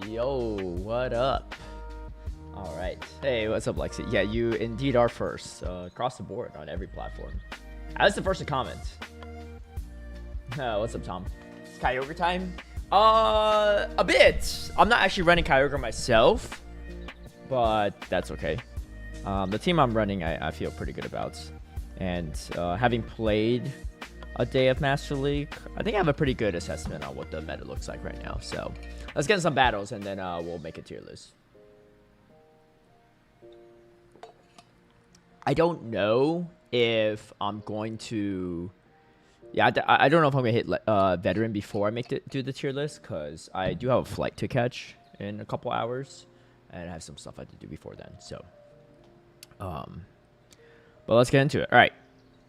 Yo, what up? All right. Hey, what's up, Lexi? Yeah, you indeed are first across the board on every platform. I was the first to comment. What's up, Tom? It's Kyogre time? A bit. I'm not actually running Kyogre myself, but that's okay. The team I'm running, I feel pretty good about. And having played a day of Master League, I think I have a pretty good assessment on what the meta looks like right now. So let's get in some battles, and then we'll make a tier list. I don't know if I'm going to... Yeah, I don't know if I'm going to hit Veteran before I do the tier list, because I do have a flight to catch in a couple hours, and I have some stuff I have to do before then. So, but let's get into it. All right.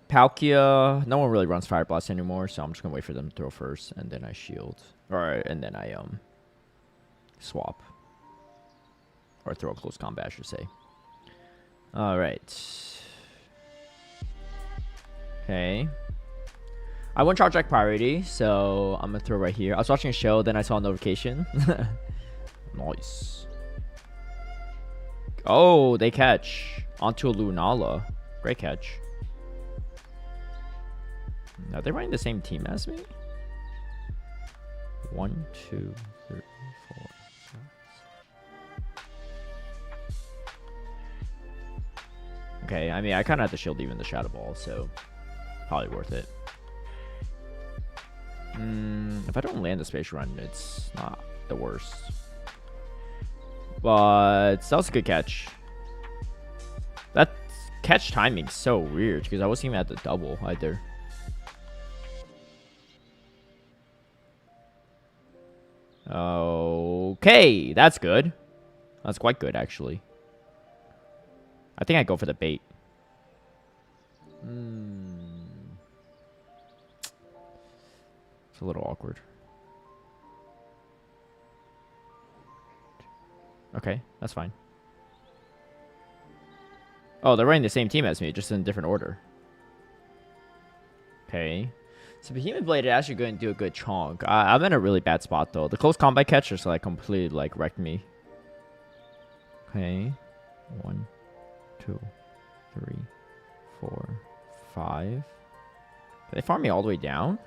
Palkia, no one really runs Fire Blast anymore, so I'm just going to wait for them to throw first, and then I shield. And then I swap. Or throw a close combat, I should say. All right. Okay. I won't charge like priority, so I'm going to throw right here. I was watching a show, then I saw a notification. Nice. Oh, they catch. Onto a Lunala. Great catch. Are they running the same team as me? 1, 2, 3, 4, 5. Okay, I mean, I kind of have to shield even the Shadow Ball, so probably worth it. If I don't land the Space Run, it's not the worst. But that was a good catch. That catch timing's so weird, because I wasn't even at the double either. Okay, that's good. That's quite good, actually. I think I go for the bait. It's a little awkward. Okay, that's fine. Oh, they're running the same team as me, just in a different order. Okay. So Behemoth Blade is actually going to do a good chunk. I'm in a really bad spot, though. The close combat catch just, like, completely, like, wrecked me. Okay. 1, 2, 3, 4, 5. Did they farm me all the way down?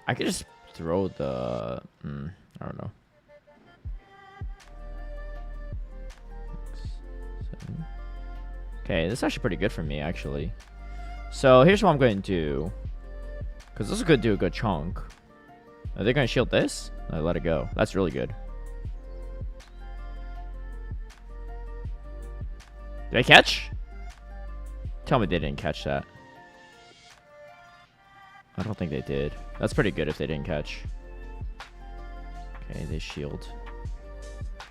I could just throw the... I don't know. 6, 7. Okay, this is actually pretty good for me, actually. So here's what I'm going to do. Because this is going to do a good chunk. Are they going to shield this? No, let it go. That's really good. Did I catch? Tell me they didn't catch that. I don't think they did. That's pretty good if they didn't catch. Okay, they shield.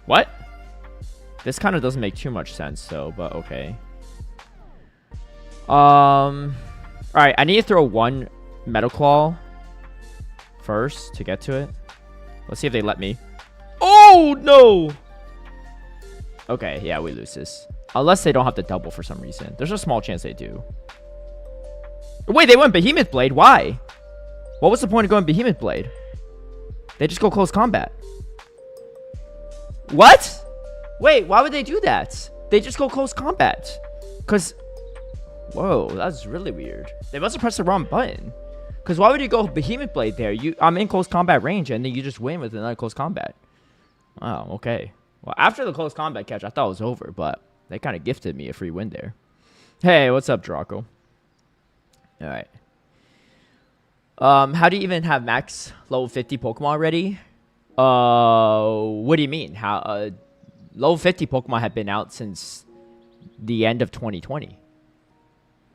What? This kind of doesn't make too much sense, though, but okay. Alright, I need to throw one Metal Claw first to get to it. Let's see if they let me. Oh, no! Okay, yeah, we lose this. Unless they don't have to double for some reason. There's a small chance they do. Wait, they went Behemoth Blade? Why? What was the point of going Behemoth Blade? They just go close combat. What? Wait, why would they do that? They just go close combat. Because... Whoa, that's really weird. They must have pressed the wrong button. Because why would you go Behemoth Blade there? I'm in close combat range, and then you just win with another close combat. Oh, okay. Well, after the close combat catch, I thought it was over, but they kind of gifted me a free win there. Hey, what's up, Draco? All right. How do you even have max level 50 Pokemon already? What do you mean? How level 50 Pokemon have been out since the end of 2020.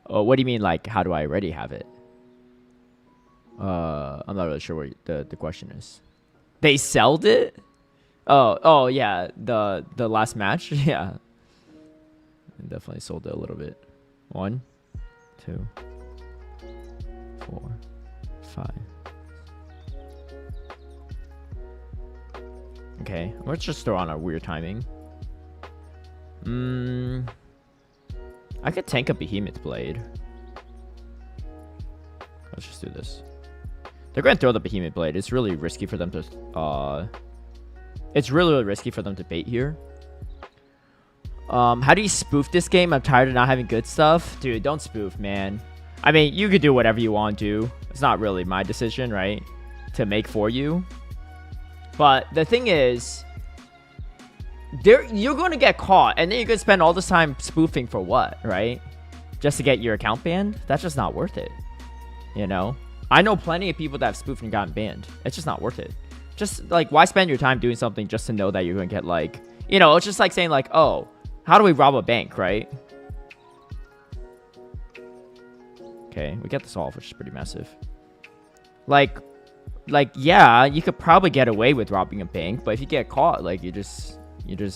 What do you mean, like, how do I already have it? I'm not really sure what the question is. They sold it? Oh yeah, the last match? Yeah. Definitely sold it a little bit. 1, 2, 4, 5. Okay, let's just throw on a weird timing. I could tank a Behemoth Blade. Let's just do this. They're going to throw the Behemoth Blade. It's really risky for them to It's really, really risky for them to bait here. How do you spoof this game? I'm tired of not having good stuff. Dude, don't spoof, man. I mean, you could do whatever you want to do. It's not really my decision, right? To make for you. But the thing is, you're going to get caught. And then you're going to spend all this time spoofing for what, right? Just to get your account banned? That's just not worth it. You know? I know plenty of people that have spoofed and gotten banned. It's just not worth it. Just, like, why spend your time doing something just to know that you're going to get, like... You know, it's just like saying, like, oh... How do we rob a bank, right? Okay, we get this off, which is pretty massive. Like, yeah, you could probably get away with robbing a bank, but if you get caught, like, you're just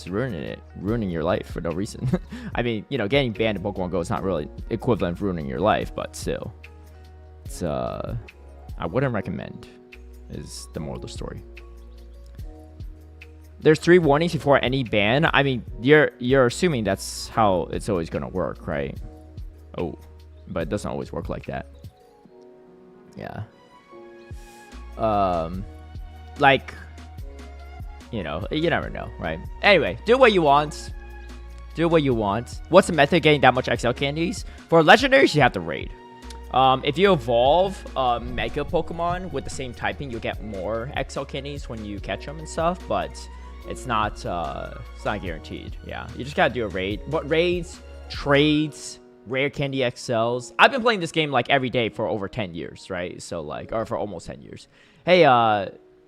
ruining your life for no reason. I mean, you know, getting banned in Pokemon Go is not really equivalent of ruining your life, but still, it's I wouldn't recommend. Is the moral of the story. There's 3 warnings before any ban. I mean, you're assuming that's how it's always gonna work, right? Oh, but it doesn't always work like that. Yeah. Like, you know, you never know, right? Anyway, do what you want. Do what you want. What's the method of getting that much XL candies? For legendaries, you have to raid. If you evolve Mega Pokemon with the same typing, you'll get more XL candies when you catch them and stuff, but it's not guaranteed. Yeah, you just gotta do a raid. But raids, trades, rare candy XLs. I've been playing this game like every day for over 10 years, right? So like, or for almost 10 years. Hey,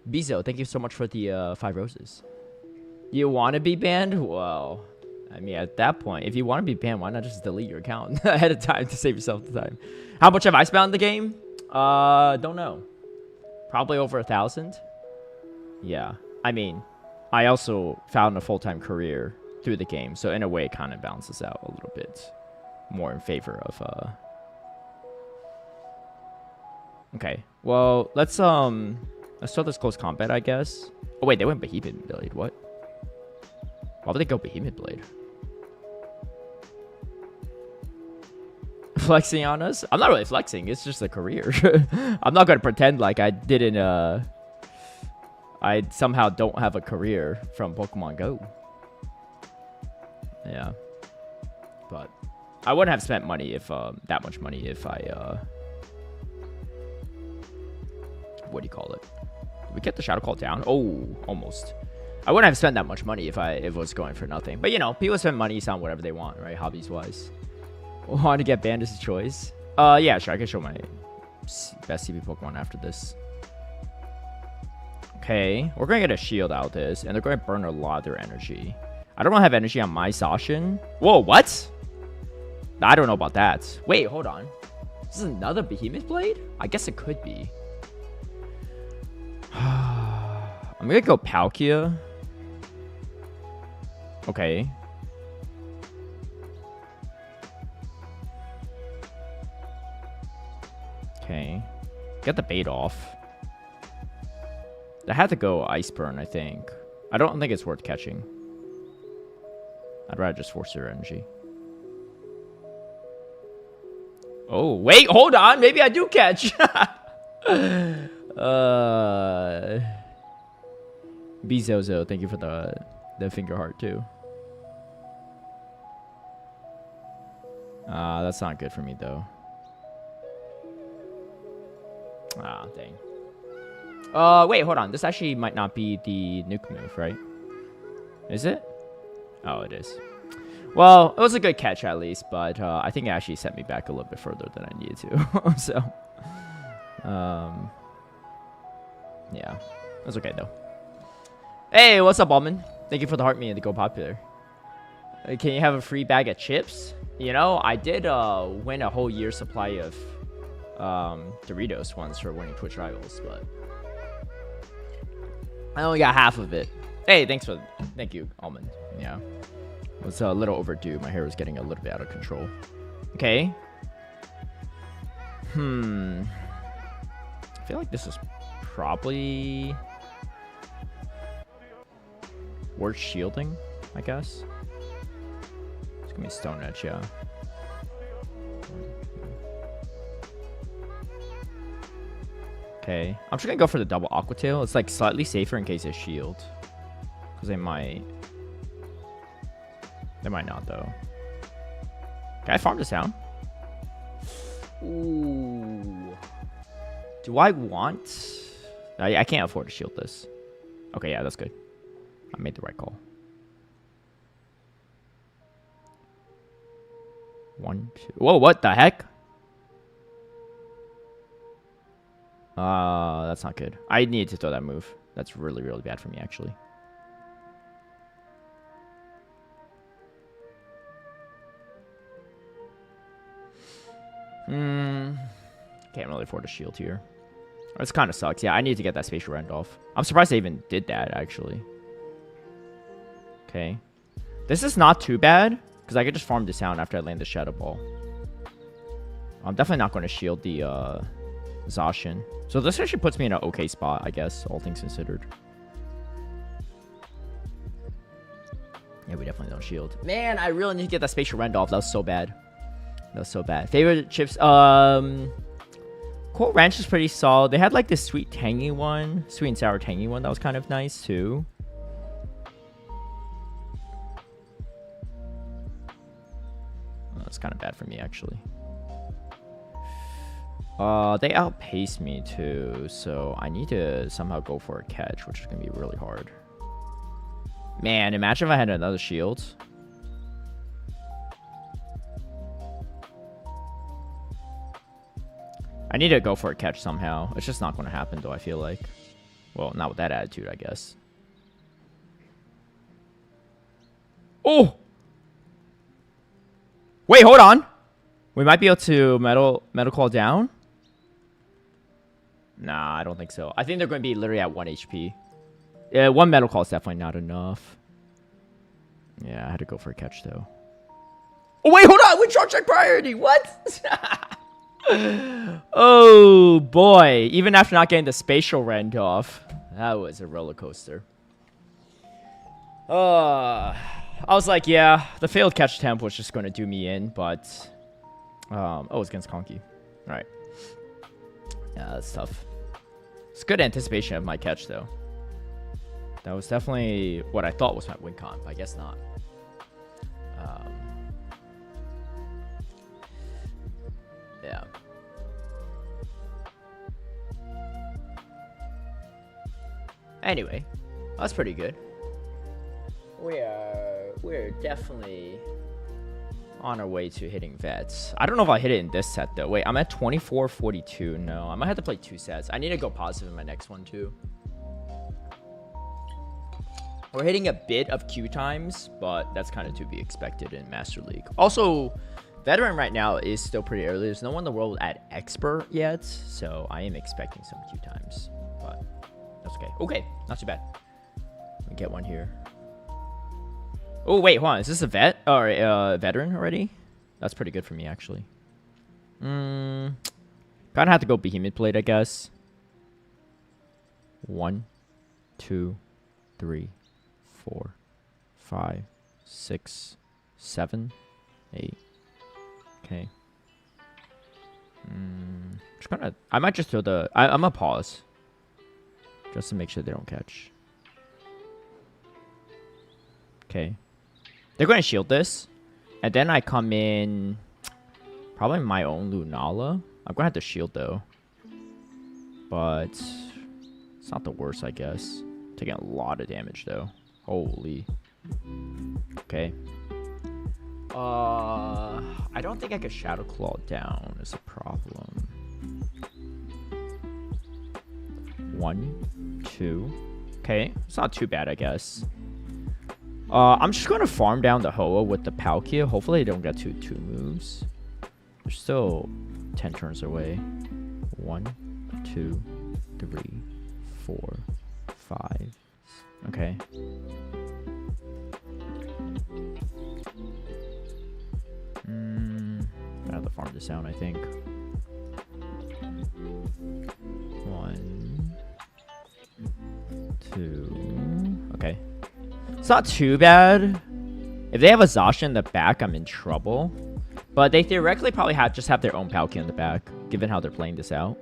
Bizo, thank you so much for the 5 roses. You want to be banned? Well, I mean, at that point, if you want to be banned, why not just delete your account ahead of time to save yourself the time? How much have I spent on the game? Don't know. Probably over 1,000. Yeah, I mean, I also found a full-time career through the game, so in a way, it kind of balances out a little bit more in favor of. Okay, well, let's start this close combat, I guess. Oh wait, they went Behemoth Blade. What? Why would they go Behemoth Blade? Flexing on us? I'm not really flexing. It's just a career. I'm not gonna pretend like I didn't. I somehow don't have a career from Pokemon Go. Yeah, but I wouldn't have spent money if that much money if I what do you call it? Did we get the Shadow Call down? Oh, almost. I wouldn't have spent that much money if it was going for nothing. But you know, people spend money on whatever they want, right? Hobbies wise. Want to get banned is a choice. Yeah, sure. I can show my best CP Pokemon after this. Okay, we're gonna get a shield out of this, and they're gonna burn a lot of their energy. I don't have energy on my Sashin. Whoa, what? I don't know about that. Wait, hold on. This is another Behemoth Blade? I guess it could be. I'm gonna go Palkia. Okay. Okay. Get the bait off. I had to go Ice Burn, I think. I don't think it's worth catching. I'd rather just force their energy. Oh, wait, hold on. Maybe I do catch. Bizozo, thank you for the finger heart too. That's not good for me though. Ah, dang. Wait, hold on. This actually might not be the nuke move, right? Is it? Oh, it is. Well, it was a good catch at least, but I think it actually sent me back a little bit further than I needed to. So, yeah, that's okay though. Hey, what's up, Almond? Thank you for the heart me and the Go Popular. Can you have a free bag of chips? You know, I did win a whole year's supply of Doritos once for winning Twitch Rivals, but I only got half of it. Hey, thank you, Almond. Yeah, it was a little overdue. My hair was getting a little bit out of control. Okay. I feel like this is probably worth shielding, I guess. It's gonna be Stone Edge, yeah. Okay, I'm just gonna go for the double Aqua Tail. It's like slightly safer in case of shield. Because they might not, though. Can I farm this down? Ooh. Do I want... I can't afford to shield this. Okay, yeah, that's good. I made the right call. 1, 2... Whoa, what the heck? That's not good. I need to throw that move. That's really, really bad for me, actually. Can't really afford a shield here. This kind of sucks. Yeah, I need to get that spatial rend off. I'm surprised they even did that, actually. Okay. This is not too bad, because I could just farm this out after I land the Shadow Ball. I'm definitely not going to shield the Zacian. So this actually puts me in an okay spot, I guess, all things considered. Yeah, we definitely don't shield. Man, I really need to get that spatial rend off. That was so bad. That was so bad. Favorite chips? Cool Ranch is pretty solid. They had like this sweet tangy one. Sweet and sour tangy one. That was kind of nice too. Oh, that's kind of bad for me, actually. They outpaced me too. So I need to somehow go for a catch, which is going to be really hard. Man, imagine if I had another shield. I need to go for a catch somehow. It's just not going to happen, though, I feel like. Well, not with that attitude, I guess. Oh! Wait, hold on. We might be able to Metal Claw down. Nah, I don't think so. I think they're going to be literally at 1 HP. Yeah, 1 Metal Claw is definitely not enough. Yeah, I had to go for a catch, though. Oh, wait, hold on! We charge check priority! What? Oh boy, even after not getting the spatial rend off, that was a roller coaster. I was like, yeah, the failed catch attempt was just going to do me in, but oh, it's against Conky. All right. Yeah, that's tough. It's good anticipation of my catch, though. That was definitely what I thought was my win con, but I guess not. Yeah. Anyway, that's pretty good. We're definitely on our way to hitting vets. I don't know if I hit it in this set though. Wait, I'm at 2442. No, I might have to play 2 sets. I need to go positive in my next one too. We're hitting a bit of queue times, but that's kind of to be expected in Master League. Also, Veteran right now is still pretty early. There's no one in the world at Expert yet, so I am expecting some queue times, but that's okay. Okay, not too bad. We get one here. Oh, wait, hold on. Is this a vet or a veteran already? That's pretty good for me, actually. Kind of have to go Behemoth Blade, I guess. 1, 2, 3, 4, 5, 6, 7, 8. Okay. Just gonna. I might just throw the. I'm gonna pause, just to make sure they don't catch. Okay. They're gonna shield this, and then I come in. Probably my own Lunala. I'm gonna have to shield though, but it's not the worst, I guess. Taking a lot of damage though. Holy. Okay. I don't think I could Shadow Claw down is a problem. 1, 2. Okay, it's not too bad, I guess. I'm just gonna farm down the Hoa with the Palkia. Hopefully, they don't get two moves. They're still 10 turns away. 1, 2, 3, 4, 5. Okay. I have to farm this out, I think. 1, 2. Okay. It's not too bad. If they have a Zacian in the back, I'm in trouble. But they theoretically probably just have their own Palkia in the back, given how they're playing this out.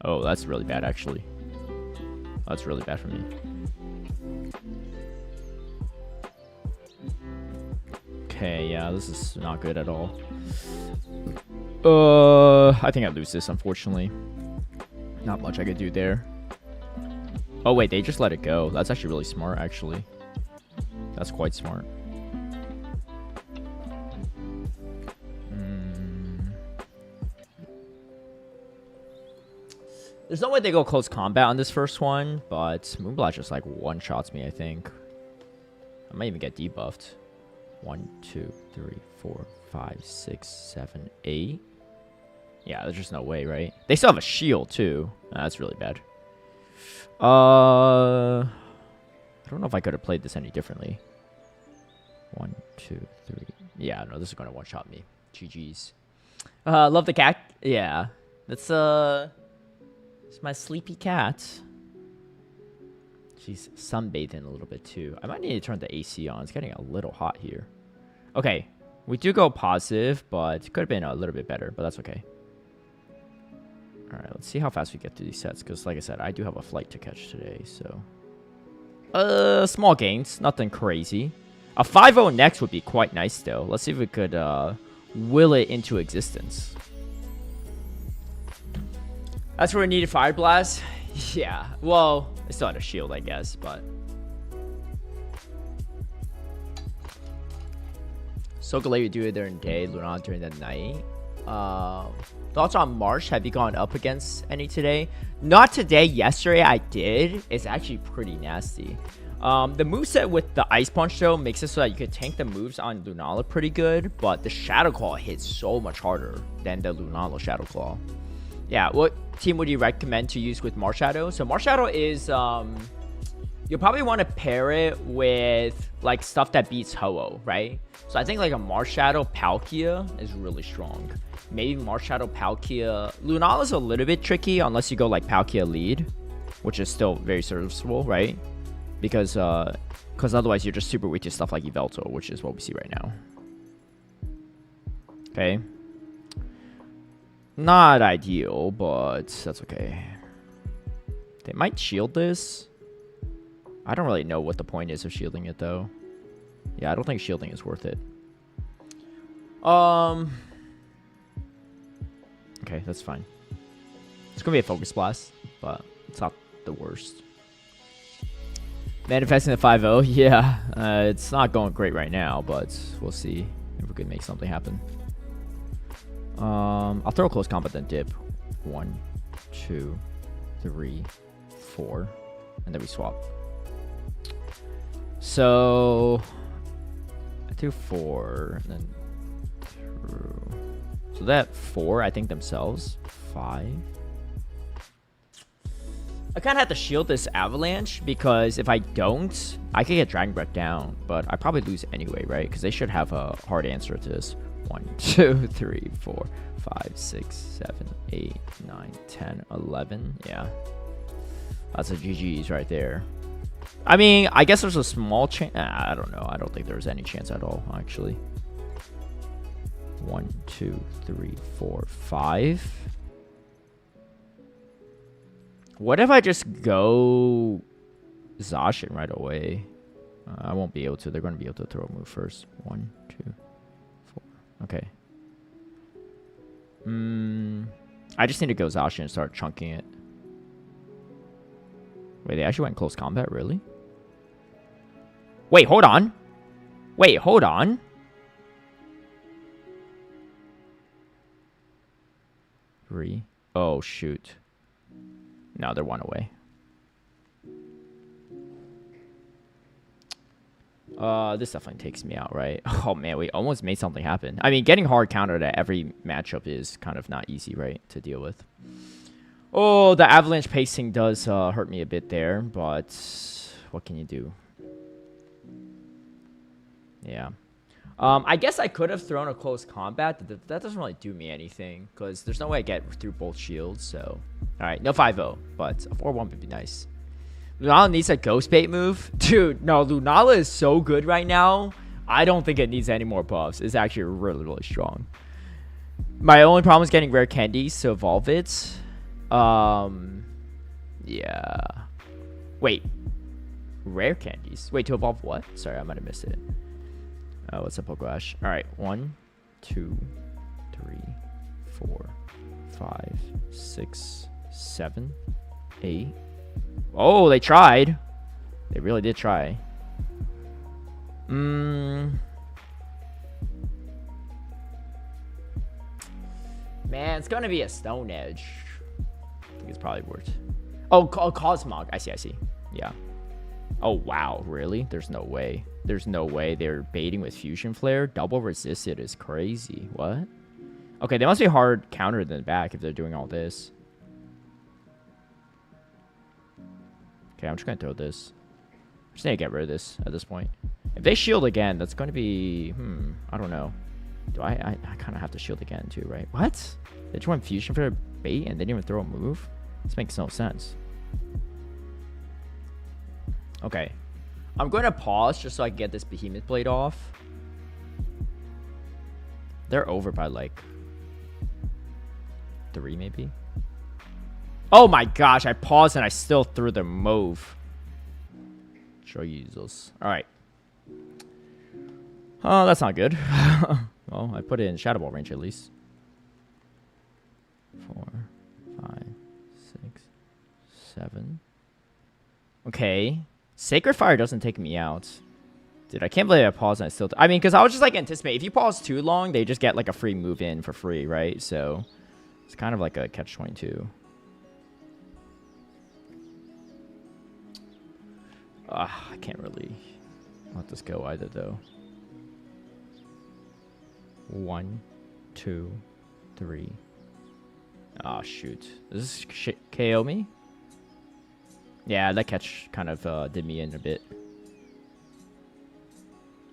Oh, that's really bad, actually. That's really bad for me. Okay, yeah, this is not good at all. I think I lose this, unfortunately. Not much I could do there. Oh, wait, they just let it go. That's actually really smart, actually. That's quite smart. There's no way they go close combat on this first one, but Moonblast just, like, one-shots me, I think. I might even get debuffed. 1, 2, 3, 4, 5, 6, 7, 8. Yeah, there's just no way, right? They still have a shield, too. That's really bad. I don't know if I could have played this any differently. 1, 2, 3. Yeah, no, this is going to one-shot me. GG's. Love the cat. Yeah. That's, it's my sleepy cat. She's sunbathing a little bit, too. I might need to turn the AC on. It's getting a little hot here. Okay. We do go positive, but it could have been a little bit better, but that's okay. All right, let's see how fast we get through these sets, because like I said, I do have a flight to catch today, so. Small gains, nothing crazy. A 5-0 next would be quite nice, though. Let's see if we could will it into existence. That's where we needed Fire Blast. Yeah, well, I still had a shield, I guess, but. Sogalate do it during the day, Luna during the night. Thoughts on Marsh? Have you gone up against any today? Not today. Yesterday I did. It's actually pretty nasty. The moveset with the Ice Punch, though, makes it so that you could tank the moves on Lunala pretty good, but the Shadow Claw hits so much harder than the Lunala Shadow Claw. Yeah, what team would you recommend to use with Marshadow? So Marshadow is, you'll probably want to pair it with, like, stuff that beats Ho-Oh, right? So I think, like, a Marshadow Palkia is really strong. Maybe Marshadow Palkia. Lunala's a little bit tricky unless you go, like, Palkia lead, which is still very serviceable, right? Because otherwise you're just super weak to stuff like Yveltal, which is what we see right now. Okay. Not ideal, but that's okay. They might shield this. I don't really know what the point is of shielding it, though. Yeah, I don't think shielding is worth it. Okay, that's fine. It's gonna be a Focus Blast, but it's not the worst. Manifesting the 5-0, yeah. It's not going great right now, but we'll see if we can make something happen. I'll throw a close combat, then dip. 1, 2, 3, 4, and then we swap. So I do 4, and then through. So that 4, I think themselves. 5. I kind of have to shield this Avalanche because if I don't, I could get Dragon Breath down, but I probably lose anyway, right? Because they should have a hard answer to this. 1, 2, 3, 4, 5, 6, 7, 8, 9, 10, 11. Yeah. That's a GG's right there. I mean, I guess there's a small chance. I don't know. I don't think there's any chance at all, actually. 1, 2, 3, 4, 5. What if I just go Zacian right away? I won't be able to. They're going to be able to throw a move first. 1, 2, 4. Okay. I just need to go Zacian and start chunking it. Wait, they actually went close combat? Really? Wait, hold on. Wait, hold on. Three. Oh, shoot. No, they're 1 away. This definitely takes me out, right? Oh, man, we almost made something happen. I mean, getting hard countered at every matchup is kind of not easy, right, to deal with. Oh, the Avalanche pacing does hurt me a bit there, but what can you do? Yeah. I guess I could have thrown a close combat. That doesn't really do me anything because there's no way I get through both shields. So, all right, no 5-0, but a 4-1 would be nice. Lunala needs a Ghost Bait move. Dude, no, Lunala is so good right now. I don't think it needs any more buffs. It's actually really, really strong. My only problem is getting rare candies to evolve it. Yeah. Wait. Rare candies? Wait, to evolve what? Sorry, I might have missed it. Oh, it's a Pokewash. All right, 1, 2, 3, 4, 5, 6, 7, 8. Oh, they tried. They really did try. Man, it's gonna be a Stone Edge. I think it's probably worth. Oh, Cosmog. I see. Yeah. Oh, wow. Really? There's no way. There's no way they're baiting with Fusion Flare. Double resisted is crazy. What? Okay, they must be hard countered in the back if they're doing all this. Okay, I'm just going to throw this. I'm just going to get rid of this at this point. If they shield again, that's going to be... I don't know. Do I kind of have to shield again too, right? What? They just went Fusion Flare bait and they didn't even throw a move? This makes no sense. Okay. I'm going to pause just so I can get this Behemoth Blade off. They're over by like 3 maybe. Oh my gosh, I paused and I still threw the move. Jesus. Alright. Oh, that's not good. Well, I put it in Shadow Ball range at least. 4, 5, 6, 7. Okay. Sacred Fire doesn't take me out. Dude, I can't believe I paused and I still... I mean, because I was just like anticipating. If you pause too long, they just get like a free move in for free, right? So, it's kind of like a catch-22. I can't really let this go either, though. 1, 2, 3. Oh, shoot. Does this KO me? Yeah, that catch kind of did me in a bit.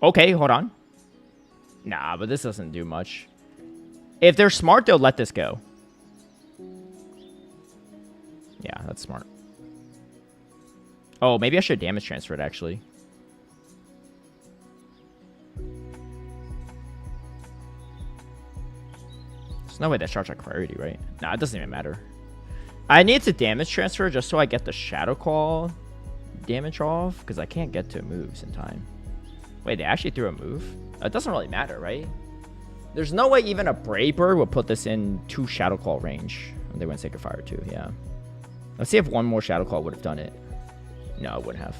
Okay, hold on. Nah, but this doesn't do much. If they're smart, they'll let this go. Yeah, that's smart. Oh, maybe I should damage transfer it, actually. There's no way that starts at priority, right? Nah, it doesn't even matter. I need to damage transfer just so I get the Shadow Claw damage off, because I can't get to moves in time. Wait, they actually threw a move? It doesn't really matter, right? There's no way even a Brave Bird would put this in 2 Shadow Claw range. They went Sacred Fire too, yeah. Let's see if one more Shadow Claw would have done it. No, it wouldn't have.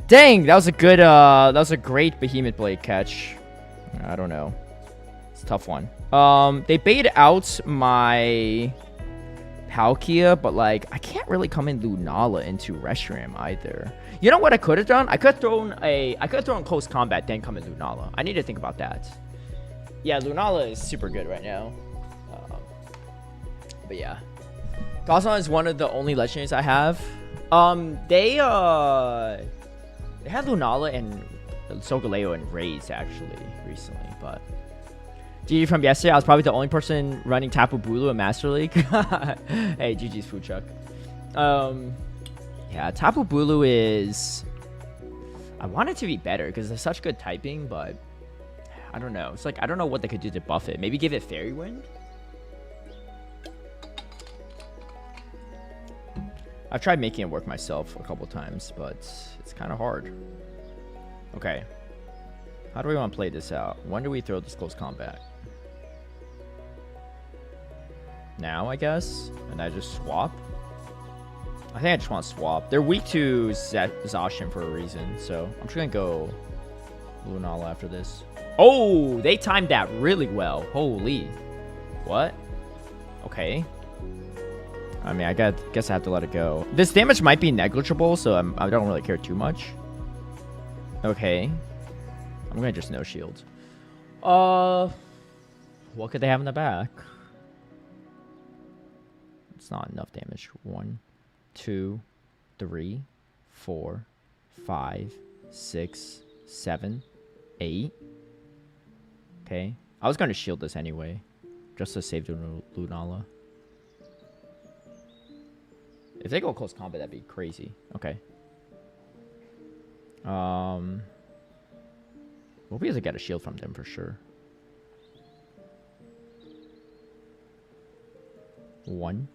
Dang, that was a good, that was a great Behemoth Blade catch. I don't know. It's a tough one. They bait out my Palkia, but like, I can't really come in Lunala into Reshiram either. You know what I could have done? I could have thrown Close Combat, then come in Lunala. I need to think about that. Yeah, Lunala is super good right now. But yeah. Gazan is one of the only legendaries I have. They had Lunala and Solgaleo and Raze actually recently, but GG from yesterday. I was probably the only person running Tapu Bulu in Master League. Hey, GG's food truck. Yeah, Tapu Bulu is... I want it to be better because it's such good typing, but I don't know. It's like, I don't know what they could do to buff it. Maybe give it Fairy Wind? I've tried making it work myself a couple times, but it's kind of hard. Okay. How do we want to play this out? When do we throw this Close Combat? Now, I guess? And I just swap? I think I just want to swap. They're weak to Zacian for a reason, so I'm just going to go Lunala after this. Oh, they timed that really well. Holy. What? Okay. I mean, I guess I have to let it go. This damage might be negligible, so I don't really care too much. Okay. I'm going to just no shield. What could they have in the back? It's not enough damage. 1, 2, 3, 4, 5, 6, 7, 8. Okay. I was going to shield this anyway, just to save the Lunala. If they go Close Combat, that'd be crazy. Okay. We'll be able to get a shield from them for sure. 1,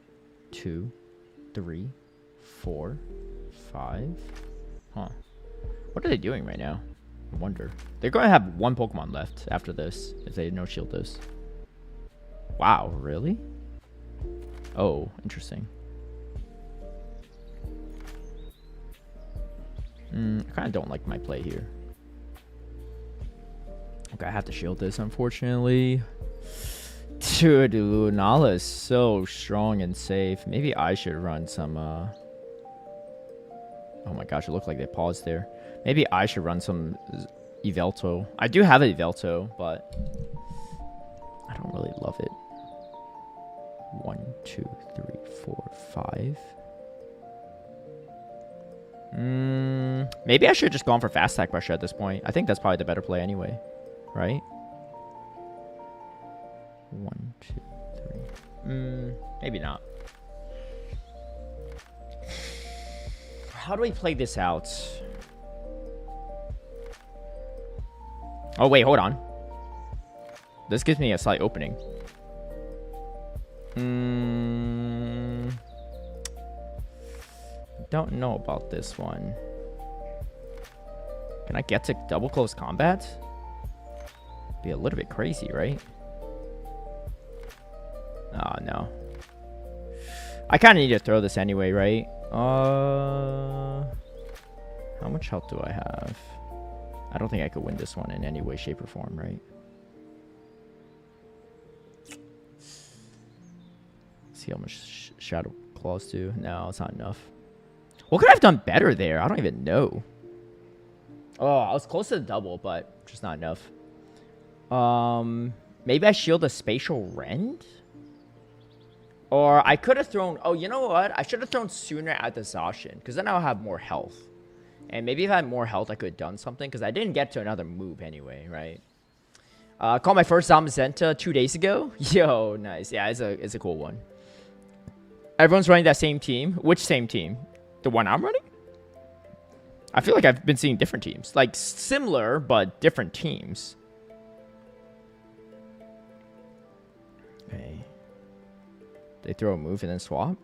2, 3, 4, 5. Huh. What are they doing right now? I wonder. They're going to have one Pokemon left after this if they no shield this. Wow, really? Oh, interesting. I kind of don't like my play here. Okay, I have to shield this, unfortunately. Dude, Lunala is so strong and safe. Maybe I should run some, oh my gosh, it looked like they paused there. Maybe I should run some Yveltal. I do have an Yveltal, but I don't really love it. 1, 2, 3, 4, 5. Maybe I should have just gone for Fast Attack Pressure at this point. I think that's probably the better play anyway, right? 1, 2, 3. Maybe not. How do we play this out? Oh, wait, hold on. This gives me a slight opening. Don't know about this one. Can I get to double close combat? Be a little bit crazy, right? Oh, no. I kind of need to throw this anyway, right? How much health do I have? I don't think I could win this one in any way, shape, or form, right? See how much Shadow Claws do. No, it's not enough. What could I have done better there? I don't even know. Oh, I was close to the double, but just not enough. Maybe I shield a Spatial Rend? Or I could have thrown... Oh, you know what? I should have thrown sooner at the Zacian, because then I'll have more health. And maybe if I had more health, I could have done something, because I didn't get to another move anyway, right? Caught my first Zamazenta 2 days ago. Yo, nice. Yeah, it's a cool one. Everyone's running that same team. Which same team? The one I'm running? I feel like I've been seeing different teams. Like, similar, but different teams. Okay. They throw a move and then swap?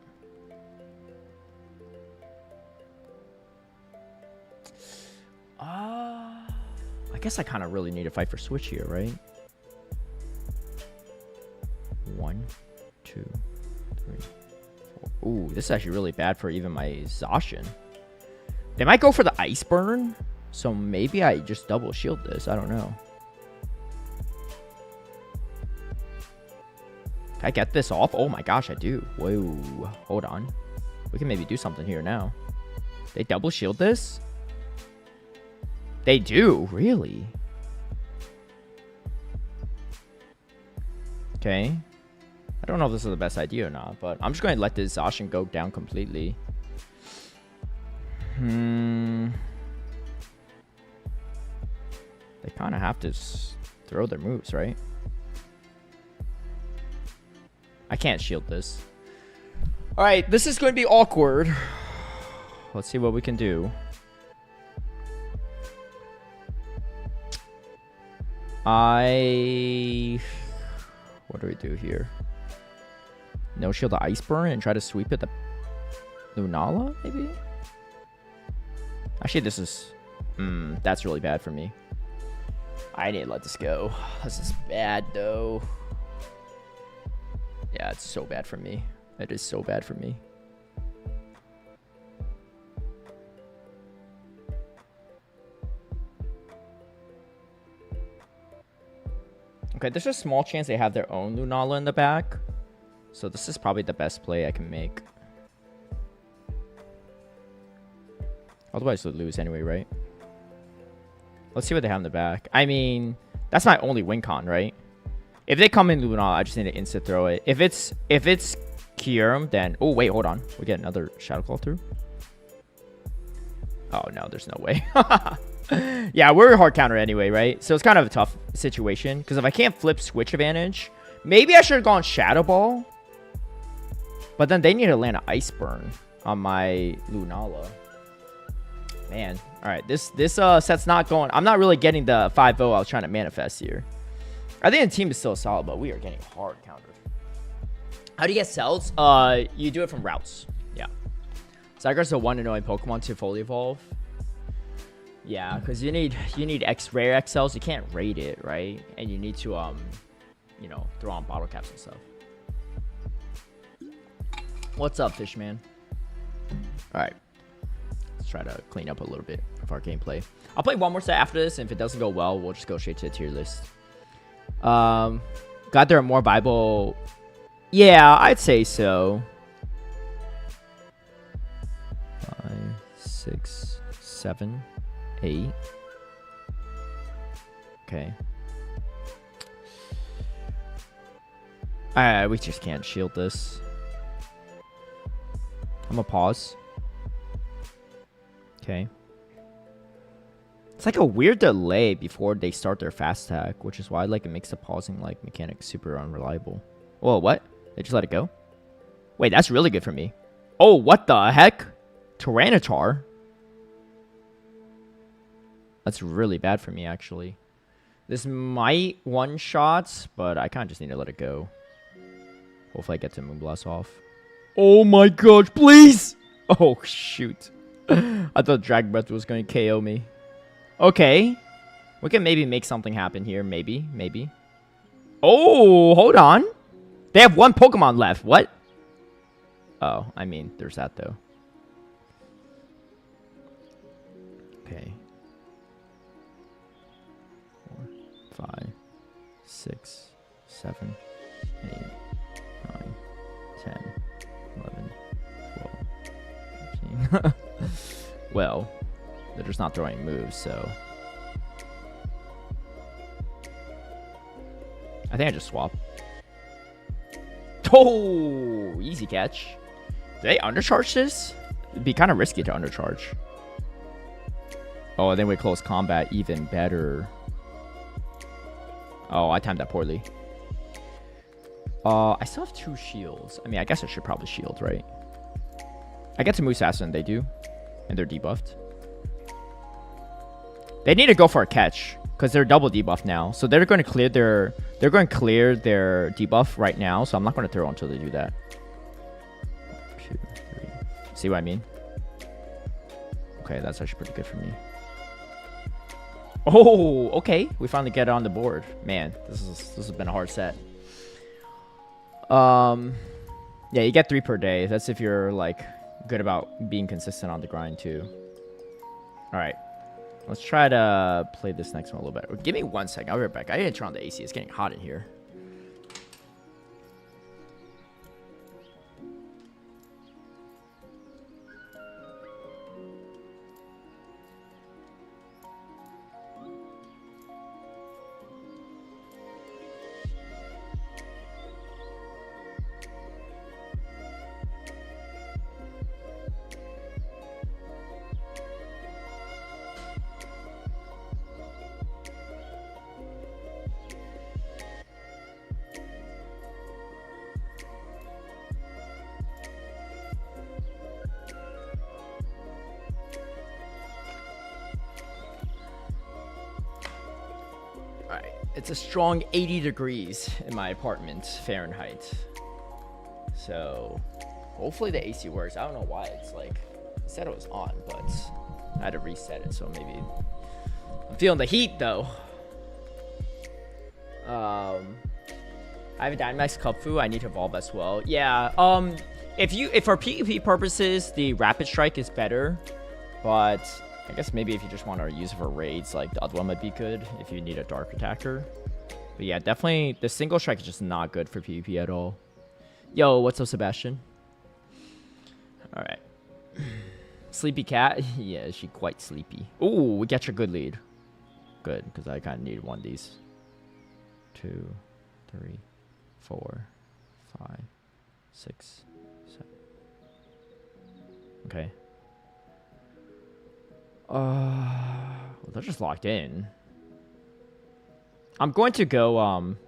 I guess I kind of really need to fight for switch here, right? 1, 2, 3, 4. Ooh, this is actually really bad for even my Zacian. They might go for the Ice Burn, so maybe I just double shield this. I don't know. Can I get this off? Oh my gosh, I do. Whoa, hold on. We can maybe do something here now. They double shield this? They do? Really? Okay. I don't know if this is the best idea or not, but I'm just going to let this Zacian go down completely. They kind of have to throw their moves, right? I can't shield this. All right, this is going to be awkward. Let's see what we can do. What do we do here? No shield the Ice Burn and try to sweep it the Lunala, maybe? Actually, this is... that's really bad for me. I need to let this go. This is bad, though. Yeah, it's so bad for me. It is so bad for me. Okay, there's a small chance they have their own Lunala in the back. So this is probably the best play I can make. Otherwise, they'll lose anyway, right? Let's see what they have in the back. I mean, that's my only win con, right? If they come in Lunala, I just need to instant throw it. If it's Kyurem, then... Oh, wait, hold on. We get another Shadow Claw through? Oh, no, there's no way. Yeah, we're a hard counter anyway, right? So it's kind of a tough situation. Because if I can't flip switch advantage, maybe I should have gone Shadow Ball. But then they need to land an Ice Burn on my Lunala. Man. All right, this set's not going... I'm not really getting the 5-0 I was trying to manifest here. I think the team is still solid, but we are getting hard countered. How do you get cells? You do it from routes. Yeah. Zygarde's a 1 annoying Pokemon to fully evolve. Yeah, because you need X rare XLs. You can't raid it, right? And you need to you know, throw on bottle caps and stuff. What's up, Fishman? All right, let's try to clean up a little bit of our gameplay. I'll play one more set after this, and if it doesn't go well, we'll just go straight to the tier list. Got there a more viable? Yeah, I'd say so. 5, 6, 7, 8. Okay. We just can't shield this. I'm gonna pause. Okay. It's like a weird delay before they start their fast attack, which is why like it makes the pausing like mechanic super unreliable. Whoa, what? They just let it go? Wait, that's really good for me. Oh, what the heck? Tyranitar? That's really bad for me, actually. This might one-shot, but I kind of just need to let it go. Hopefully I get to Moonblast off. Oh my gosh, please! Oh, shoot. I thought Drag Breath was going to KO me. Okay. We can maybe make something happen here. Maybe. Oh, hold on. They have one Pokemon left. What? Oh, I mean, there's that, though. Okay. 4, 5, 6, 7, 8, 9, 10, 11, 12, 13. Well, they're just not throwing moves, so. I think I just swap. Oh, easy catch. Did they undercharge this? It'd be kind of risky to undercharge. Oh, and then we close combat even better. Oh, I timed that poorly. I still have 2 shields. I mean, I guess I should probably shield, right? I get to move faster than they do. And they're debuffed. They need to go for a catch. Because they're double debuff now. So they're going to clear their debuff right now. So I'm not going to throw until they do that. 2, 3. See what I mean? Okay, that's actually pretty good for me. Oh, okay. We finally get it on the board. Man, this has been a hard set. Yeah, you get 3 per day. That's if you're like good about being consistent on the grind too. All right. Let's try to play this next one a little bit. Give me 1 second. I'll be right back. I need to turn on the AC. It's getting hot in here. It's a strong 80 degrees in my apartment, Fahrenheit. So, hopefully the AC works. I don't know why it's like, it said it was on, but I had to reset it, so maybe. I'm feeling the heat though. I have a Dynamax Cupfu. I need to evolve as well. Yeah. If for PvP purposes, the Rapid Strike is better, but I guess maybe if you just want to use it for raids, like the other one might be good if you need a Dark Attacker. But yeah, definitely the single strike is just not good for PvP at all. Yo, what's up, Sebastian? All right. Sleepy cat? Yeah, she quite sleepy. Ooh, we get your good lead. Good, because I kind of needed one of these. 2, 3, 4, 5, 6, 7. Okay. Well, they're just locked in. I'm going to go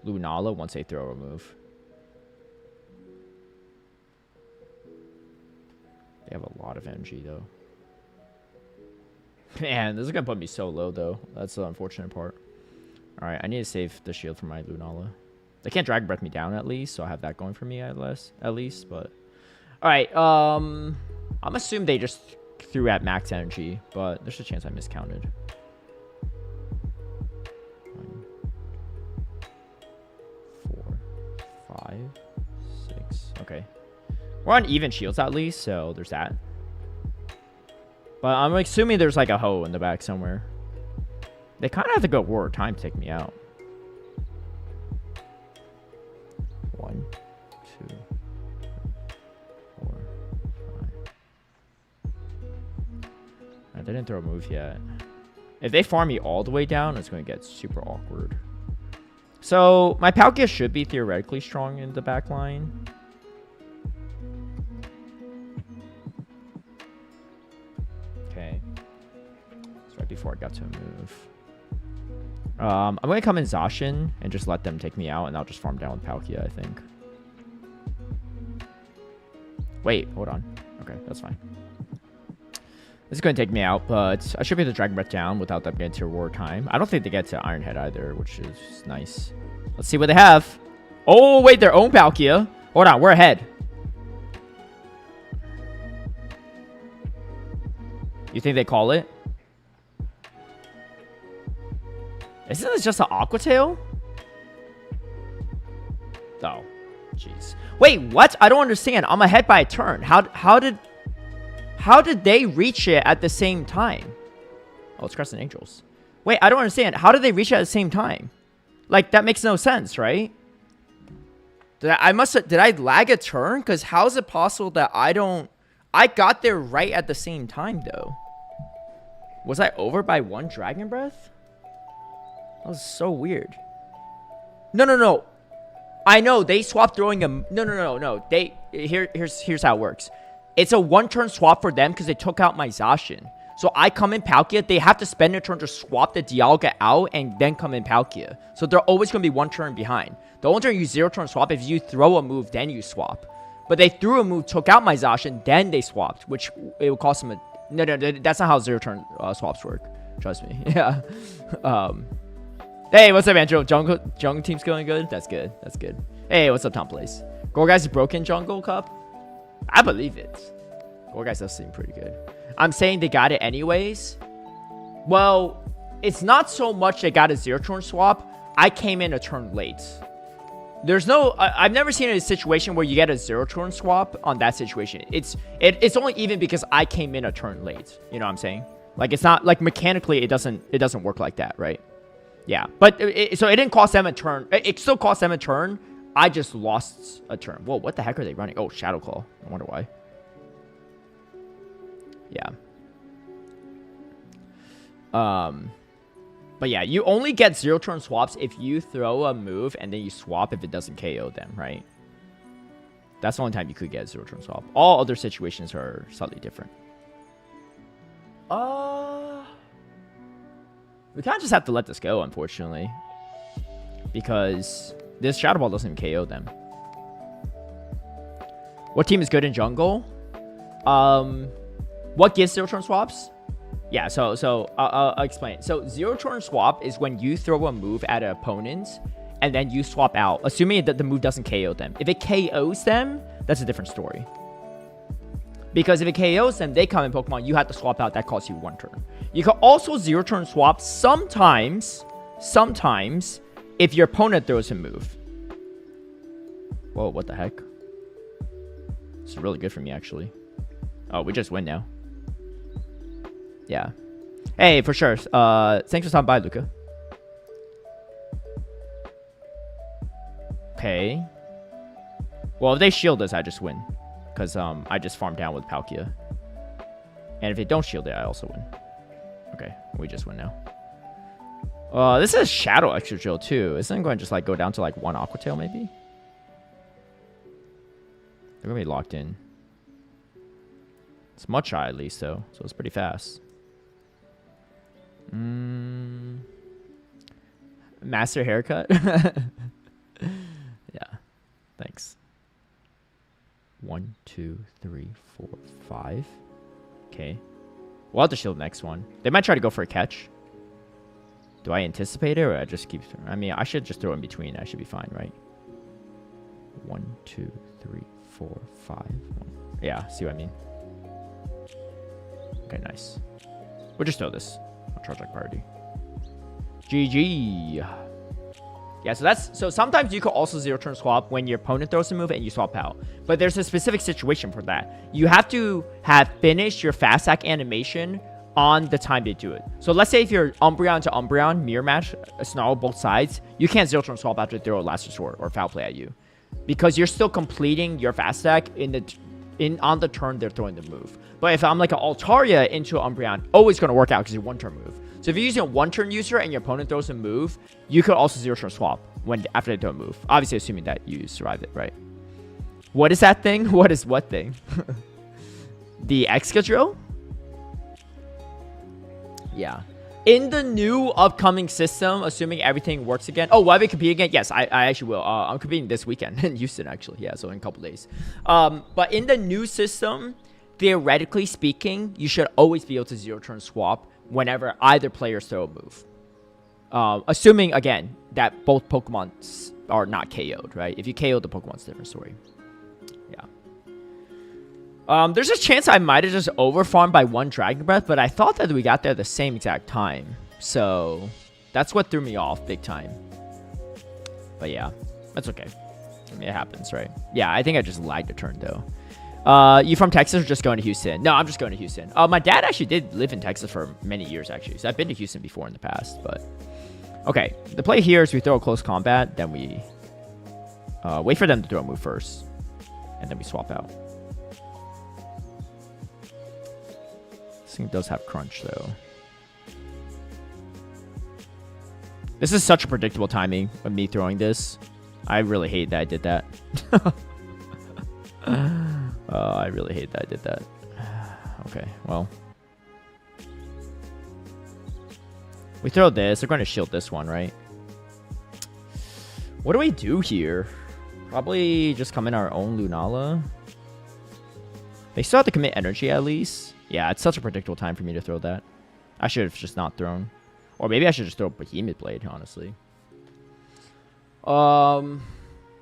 Lunala once they throw a move. They have a lot of energy though. Man, this is gonna put me so low though. That's the unfortunate part. Alright, I need to save the shield for my Lunala. They can't Drag Breath me down at least, so I have that going for me at least, but alright, I'm assuming they just threw at max energy, but there's a chance I miscounted. 1, 4, 5, 6. Okay. We're on even shields at least, so there's that. But I'm assuming there's like a hoe in the back somewhere. They kind of have to go war time to take me out. 1, 2, 4, 5. I didn't throw a move yet. If they farm me all the way down, it's going to get super awkward. So my Palkia should be theoretically strong in the back line. Okay. It's right before I got to move. I'm going to come in Zacian and just let them take me out, and I'll just farm down with Palkia, I think. Wait, hold on. Okay, that's fine. This is going to take me out, but I should be able to Dragon Breath down without them getting to war time. I don't think they get to Iron Head either, which is nice. Let's see what they have. Oh, wait, their own Palkia. Hold on, we're ahead. You think they call it? Isn't this just an Aqua Tail? Oh, jeez. Wait, what? I don't understand. I'm ahead by a turn. How did they reach it at the same time? Oh, it's Crescent Angels. Wait, I don't understand. How did they reach it at the same time? Like, that makes no sense, right? Did I lag a turn? Because how is it possible that I got there right at the same time, though. Was I over by 1 Dragon Breath? That was so weird. No. I know, they swapped throwing a... No. Here's how it works. It's a 1-turn swap for them because they took out my Zacian. So I come in Palkia, they have to spend a turn to swap the Dialga out and then come in Palkia. So they're always going to be 1 turn behind. The only turn you 0-turn swap, if you throw a move, then you swap. But they threw a move, took out my Zacian, then they swapped, which it would cost them a... No, that's not how 0-turn swaps work. Trust me. Yeah. Hey, what's up, Andrew? Jungle team's going good? That's good. That's good. Hey, what's up, Tom Place? Gorgai's broken Jungle Cup? I believe it. Gorgai's does seem pretty good. I'm saying they got it anyways. Well, it's not so much they got a 0-turn swap. I came in a turn late. There's no... I've never seen a situation where you get a 0-turn swap on that situation. It's only even because I came in a turn late. You know what I'm saying? Like, it's not... Like, mechanically, it doesn't work like that, right? Yeah. But, so it didn't cost them a turn. It still cost them a turn. I just lost a turn. Whoa, what the heck are they running? Oh, Shadow Claw. I wonder why. Yeah. But yeah, you only get 0-turn swaps if you throw a move and then you swap if it doesn't KO them, right? That's the only time you could get a 0-turn swap. All other situations are slightly different. We kind of just have to let this go, unfortunately. Because this Shadow Ball doesn't even KO them. What team is good in jungle? What gives 0-turn swaps? Yeah, so I'll explain. So 0-turn swap is when you throw a move at an opponent and then you swap out, assuming that the move doesn't KO them. If it KOs them, that's a different story. Because if it KOs them, they come in Pokemon, you have to swap out, that costs you 1 turn. You can also 0-turn swap sometimes if your opponent throws a move. Whoa, what the heck? This is really good for me, actually. Oh, we just win now. Yeah. Hey, for sure. Thanks for stopping by, Luca. Okay. Well, if they shield us, I just win. Because I just farm down with Palkia. And if they don't shield it, I also win. Okay, we just win now. This is Shadow Extra Drill, too. Isn't it going to just, like, go down to, like, 1 Aqua Tail, maybe? They're going to be locked in. It's much high, at least, though. So it's pretty fast. Master haircut? Yeah. Thanks. 1, 2, 3, 4, 5. Okay. We'll have to shield the next one. They might try to go for a catch. Do I anticipate it or I just keep... I mean, I should just throw in between. I should be fine, right? 1, 2, 3, 4, 5. 1. Yeah, see what I mean? Okay, nice. We'll just throw this. I'll charge like priority. GG. Yeah, so sometimes you could also zero turn swap when your opponent throws a move and you swap out. But there's a specific situation for that. You have to have finished your fast attack animation on the time they do it. So let's say if you're Umbreon to Umbreon, mirror match, a snarl both sides, you can't zero turn swap after they throw a last resort or foul play at you. Because you're still completing your fast attack on the turn they're throwing the move. But if I'm like an Altaria into Umbreon, always going to work out because it's a one-turn move. So if you're using a one-turn user and your opponent throws a move, you could also zero-turn swap after they throw a move. Obviously, assuming that you survive it, right? What is that thing? What is what thing? The Excadrill? Yeah. In the new upcoming system, assuming everything works again. Oh, will I be competing again? Yes, I actually will. I'm competing this weekend in Houston, actually. Yeah, so in a couple days. But in the new system, theoretically speaking, you should always be able to zero-turn swap whenever either players throw a move. Assuming, again, that both Pokemon are not KO'd, right? If you KO the Pokemon, it's a different story. Yeah. There's a chance I might have just overfarmed by one Dragon Breath, but I thought that we got there the same exact time. So, that's what threw me off big time. But yeah, that's okay. I mean, it happens, right? Yeah, I think I just lagged a turn, though. You from Texas or just going to Houston? No, I'm just going to Houston. My dad actually did live in Texas for many years, actually. So I've been to Houston before in the past, but... Okay, the play here is we throw a close combat, then we wait for them to throw a move first, and then we swap out. This thing does have crunch, though. This is such a predictable timing of me throwing this. I really hate that I did that. I really hate that I did that. Okay, well. We throw this. They're going to shield this one, right? What do we do here? Probably just come in our own Lunala. They still have to commit energy at least. Yeah, it's such a predictable time for me to throw that. I should have just not thrown. Or maybe I should just throw Behemoth Blade, honestly. There are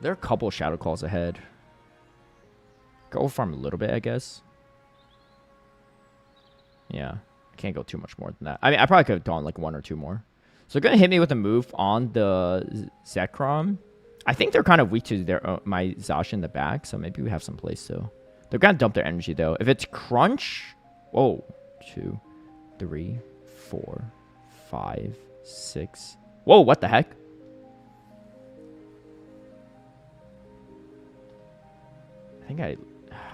a couple Shadow Calls ahead. Go farm a little bit, I guess. Yeah. Can't go too much more than that. I mean, I probably could have done like one or two more. So they're going to hit me with a move on the Zekrom. I think they're kind of weak to my Zash in the back, so maybe we have some place still. They're going to dump their energy, though. If it's Crunch... Whoa. 2, 3, 4, 5, 6... Whoa, what the heck? I think I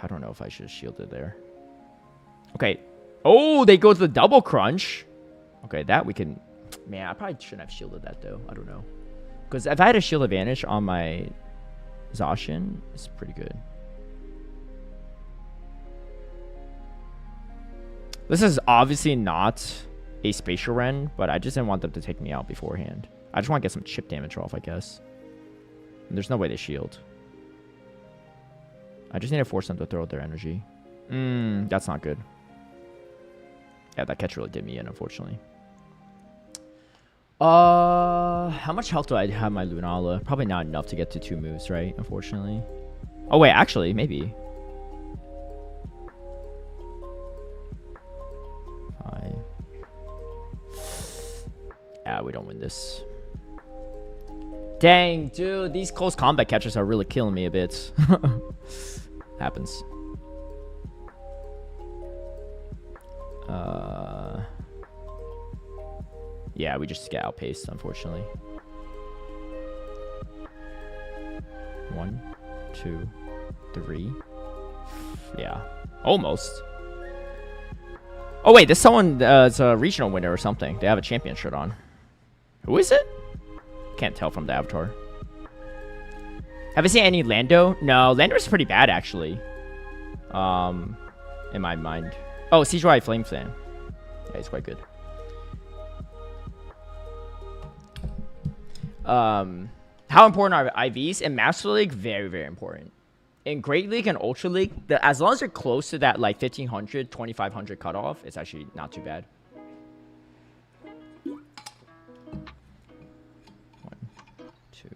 don't know if I should have shielded there. Okay. Oh, they go to the double crunch. Okay, that we can... Man, I probably shouldn't have shielded that, though. I don't know. Because if I had a shield advantage on my Zacian, it's pretty good. This is obviously not a Spatial Ren, but I just didn't want them to take me out beforehand. I just want to get some chip damage off, I guess. And there's no way they shield. I just need to force them to throw out their energy. That's not good. Yeah, that catch really did me in, unfortunately. How much health do I have my Lunala? Probably not enough to get to 2 moves, right? Unfortunately. Oh, wait, actually, maybe. 5. Yeah, we don't win this. Dang, dude, these close combat catches are really killing me a bit. Happens. Yeah, we just get outpaced, unfortunately. 1, 2, 3. Yeah, almost. Oh wait, this someone is a regional winner or something. They have a champion shirt on. Who is it? Can't tell from the avatar. Have I seen any Lando? No, Lando's pretty bad actually. In my mind. Oh, CGI Flame Fan. Yeah, he's quite good. How important are IVs? In Master League, very, very important. In Great League and Ultra League, as long as you're close to that like 1500, 2500 cutoff, it's actually not too bad. 1, 2.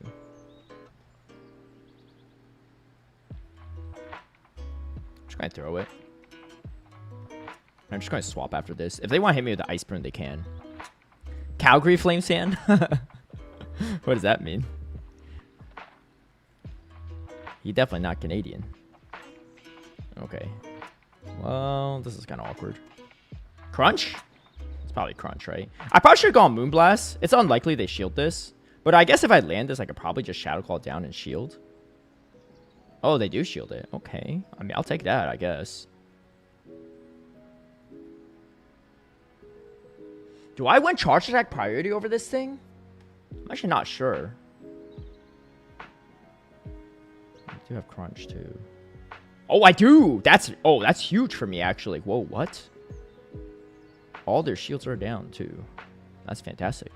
Just gonna throw it. I'm just going to swap after this. If they want to hit me with the Ice Burn, they can. Calgary Flame Sand? What does that mean? He's definitely not Canadian. Okay. Well, this is kind of awkward. Crunch? It's probably Crunch, right? I probably should have gone Moonblast. It's unlikely they shield this. But I guess if I land this, I could probably just Shadow Claw down and shield. Oh, they do shield it. Okay. I mean, I'll take that, I guess. Do I win Charge Attack priority over this thing? I'm actually not sure. I do have Crunch, too. Oh, I do! That's huge for me, actually. Whoa, what? All their shields are down, too. That's fantastic.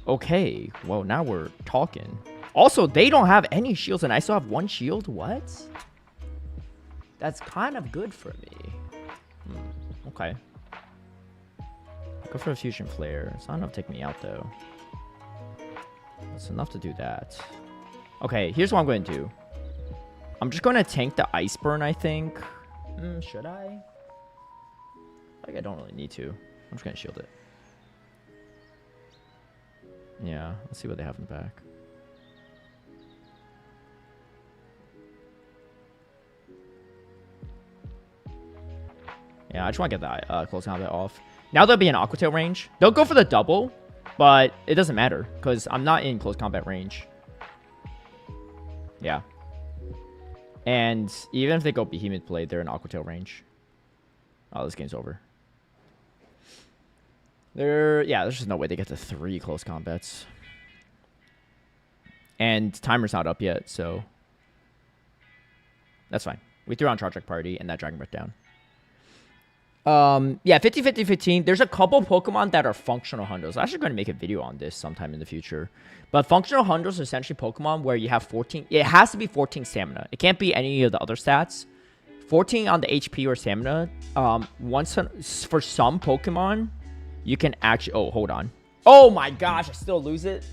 Okay. Well, now we're talking. Also, they don't have any shields, and I still have one shield? What? That's kind of good for me. Okay. Go for a Fusion Flare. It's not enough to take me out, though. That's enough to do that. Okay, here's what I'm going to do. I'm just going to tank the Ice Burn, I think. Should I? Like, I don't really need to. I'm just going to shield it. Yeah, let's see what they have in the back. Yeah, I just want to get the close combat off. Now they'll be in Aqua Tail range. They'll go for the double, but it doesn't matter because I'm not in close combat range. Yeah. And even if they go Behemoth Blade, they're in Aqua Tail range. Oh, this game's over. Yeah, there's just no way they get to 3 close combats. And timer's not up yet, so that's fine. We threw on Charge Attack Party and that Dragon Breath down. Yeah, 50-50-15. There's a couple Pokemon that are functional Hundos. I'm actually going to make a video on this sometime in the future. But functional Hundos are essentially Pokemon where you have 14. It has to be 14 stamina. It can't be any of the other stats. 14 on the HP or stamina. For some Pokemon, you can actually... Oh, hold on. Oh my gosh, I still lose it.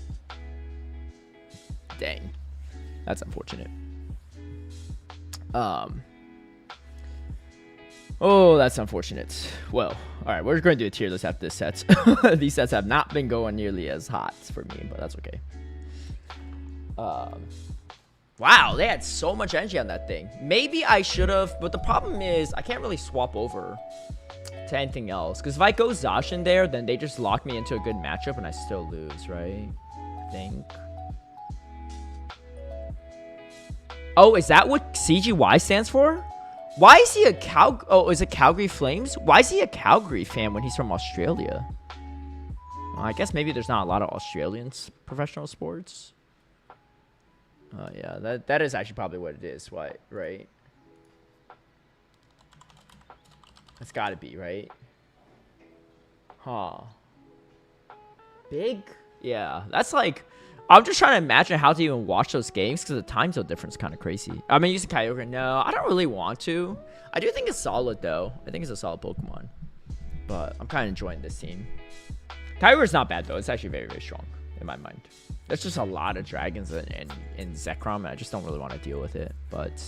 Dang. That's unfortunate. Oh, that's unfortunate. Well, all right, we're going to do a tier list after this set. These sets have not been going nearly as hot for me, but that's okay. Wow, they had so much energy on that thing. Maybe I should have, but the problem is I can't really swap over to anything else. Because if I go Zacian there, then they just lock me into a good matchup and I still lose, right? I think. Oh, is that what CGY stands for? Why is he a Oh, is it Calgary Flames? Why is he a Calgary fan when he's from Australia? Well, I guess maybe there's not a lot of Australian professional sports. Yeah, that is actually probably what it is. Why, right? That's got to be, right? Huh. Big? Yeah, that's like... I'm just trying to imagine how to even watch those games because the time zone difference is kind of crazy. I mean, using Kyogre, no, I don't really want to. I do think it's solid, though. I think it's a solid Pokemon. But I'm kind of enjoying this team. Kyogre is not bad, though. It's actually very, very strong in my mind. There's just a lot of dragons in Zekrom, and I just don't really want to deal with it. But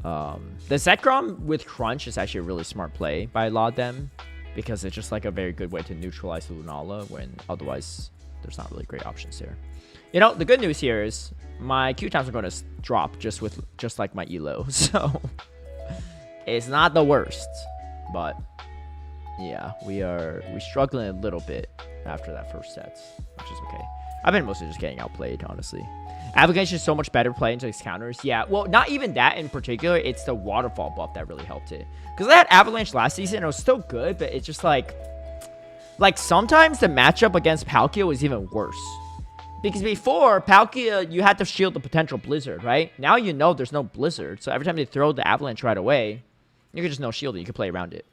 the Zekrom with Crunch is actually a really smart play by a lot of them because it's just like a very good way to neutralize Lunala when otherwise... There's not really great options there. You know, the good news here is my Q times are going to drop just like my elo. So it's not the worst, but yeah, we're struggling a little bit after that first set, which is okay. I've been mostly just getting outplayed, honestly. Application is so much better playing into its counters. Yeah, well, not even that in particular. It's the waterfall buff that really helped it. Because I had Avalanche last season, and it was still good, but it's just like sometimes the matchup against Palkia was even worse. Because before, Palkia, you had to shield the potential Blizzard, right? Now you know there's no Blizzard. So every time they throw the Avalanche right away, you can just no shield it. You can play around it.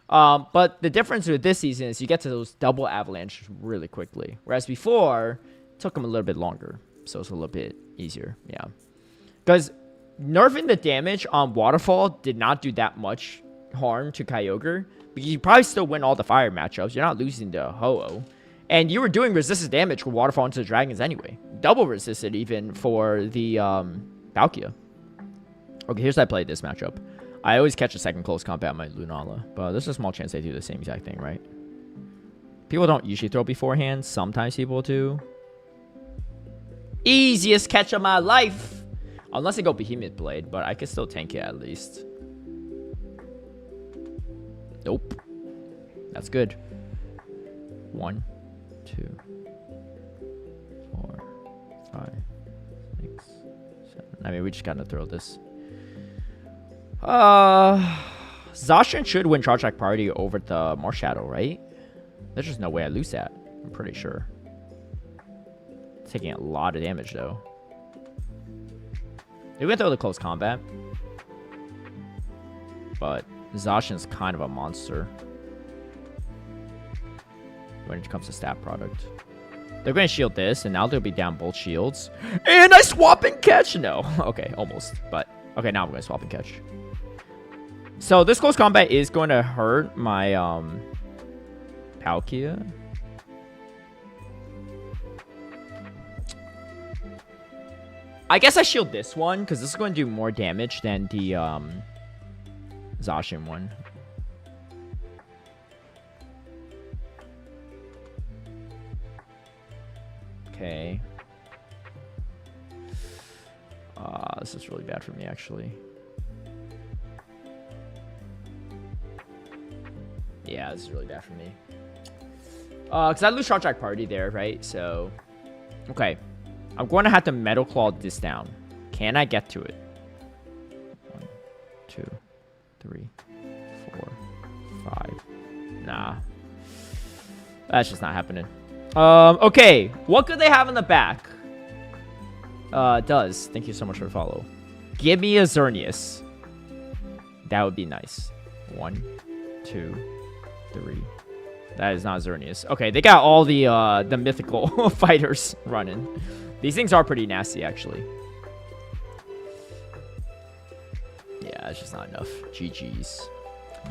But the difference with this season is you get to those double Avalanche really quickly. Whereas before, it took them a little bit longer. So it's a little bit easier. Yeah. Because nerfing the damage on Waterfall did not do that much harm to Kyogre. Because you probably still win all the fire matchups. You're not losing to Ho-Oh. And you were doing resisted damage with Waterfall into the Dragons anyway. Double resisted even for the Palkia. Okay, here's how I played this matchup. I always catch a second close combat on my Lunala, but there's a small chance they do the same exact thing, right? People don't usually throw beforehand. Sometimes people do. Easiest catch of my life. Unless they go Behemoth Blade, but I can still tank it at least. Nope. That's good. 1, 2, 4, 5, 6, 7. I mean, we just gotta throw this. Zacian should win Charge Attack Party over the Marshadow, right? There's just no way I lose that. I'm pretty sure. Taking a lot of damage, though. They're gonna throw the close combat. But Zacian's kind of a monster when it comes to stat product. They're going to shield this, and now they'll be down both shields. And I swap and catch! No. Okay, almost. But, okay, now I'm going to swap and catch. So, this close combat is going to hurt my, Palkia. I guess I shield this one, because this is going to do more damage than the, Zacian one. Okay. This is really bad for me, actually. Yeah, this is really bad for me. Because I lose Charge Attack Party there, right? So, okay. I'm going to have to Metal Claw this down. Can I get to it? 1, 2, 3, 4, 5. Nah. That's just not happening. Okay. What could they have in the back? Does. Thank you so much for the follow. Give me a Xerneas. That would be nice. 1, 2, 3. That is not Xerneas. Okay, they got all the mythical fighters running. These things are pretty nasty, actually. Yeah, it's just not enough. GG's.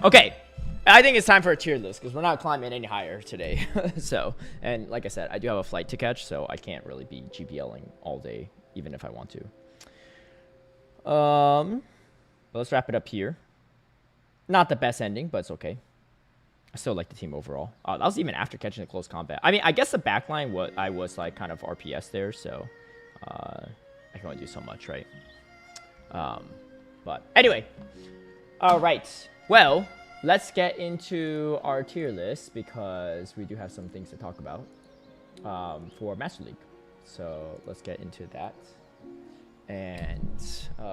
Okay. I think it's time for a tier list because we're not climbing any higher today. So, and like I said, I do have a flight to catch, so I can't really be GPLing all day, even if I want to. But let's wrap it up here. Not the best ending, but it's okay. I still like the team overall. That was even after catching the close combat. I mean, I guess the backline, I was like kind of RPS there, so I can only do so much, right? But anyway, all right. Well, let's get into our tier list because we do have some things to talk about for Master League. So let's get into that and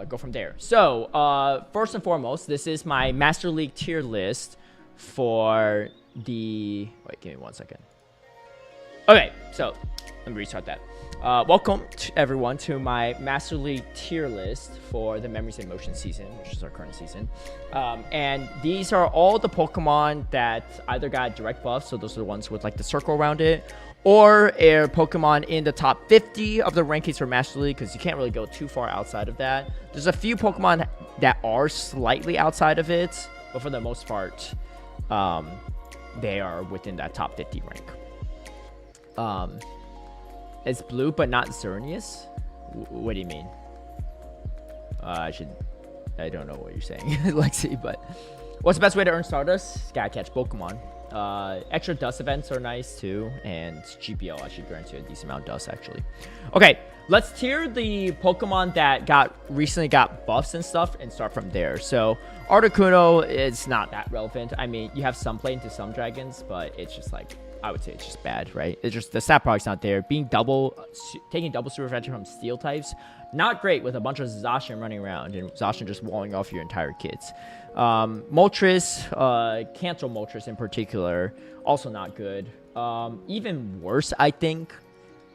go from there. So first and foremost, this is my Master League tier list for the... Wait, give me 1 second. Okay, so let me restart that. Welcome to everyone to my Master League tier list for the Memories in Motion season, which is our current season. And these are all the Pokemon that either got direct buffs, so those are the ones with like the circle around it, or a Pokemon in the top 50 of the rankings for Master League, because you can't really go too far outside of that. There's a few Pokemon that are slightly outside of it, but for the most part, they are within that top 50 rank. It's blue, but not Xerneas? What do you mean? I don't know what you're saying, Lexi, but what's the best way to earn Stardust? Gotta catch Pokemon. Extra dust events are nice too, and GPL actually grants you a decent amount of dust, actually. Okay, let's tier the Pokemon that recently got buffs and stuff and start from there. So Articuno is not that relevant. I mean, you have some play into some dragons, but it's just like, I would say it's just bad, right? It's just the stat product's not there. Taking double super adventure from steel types, not great with a bunch of Zacian running around and Zacian just walling off your entire kits. Moltres, Cancel Moltres in particular, also not good. Even worse, I think,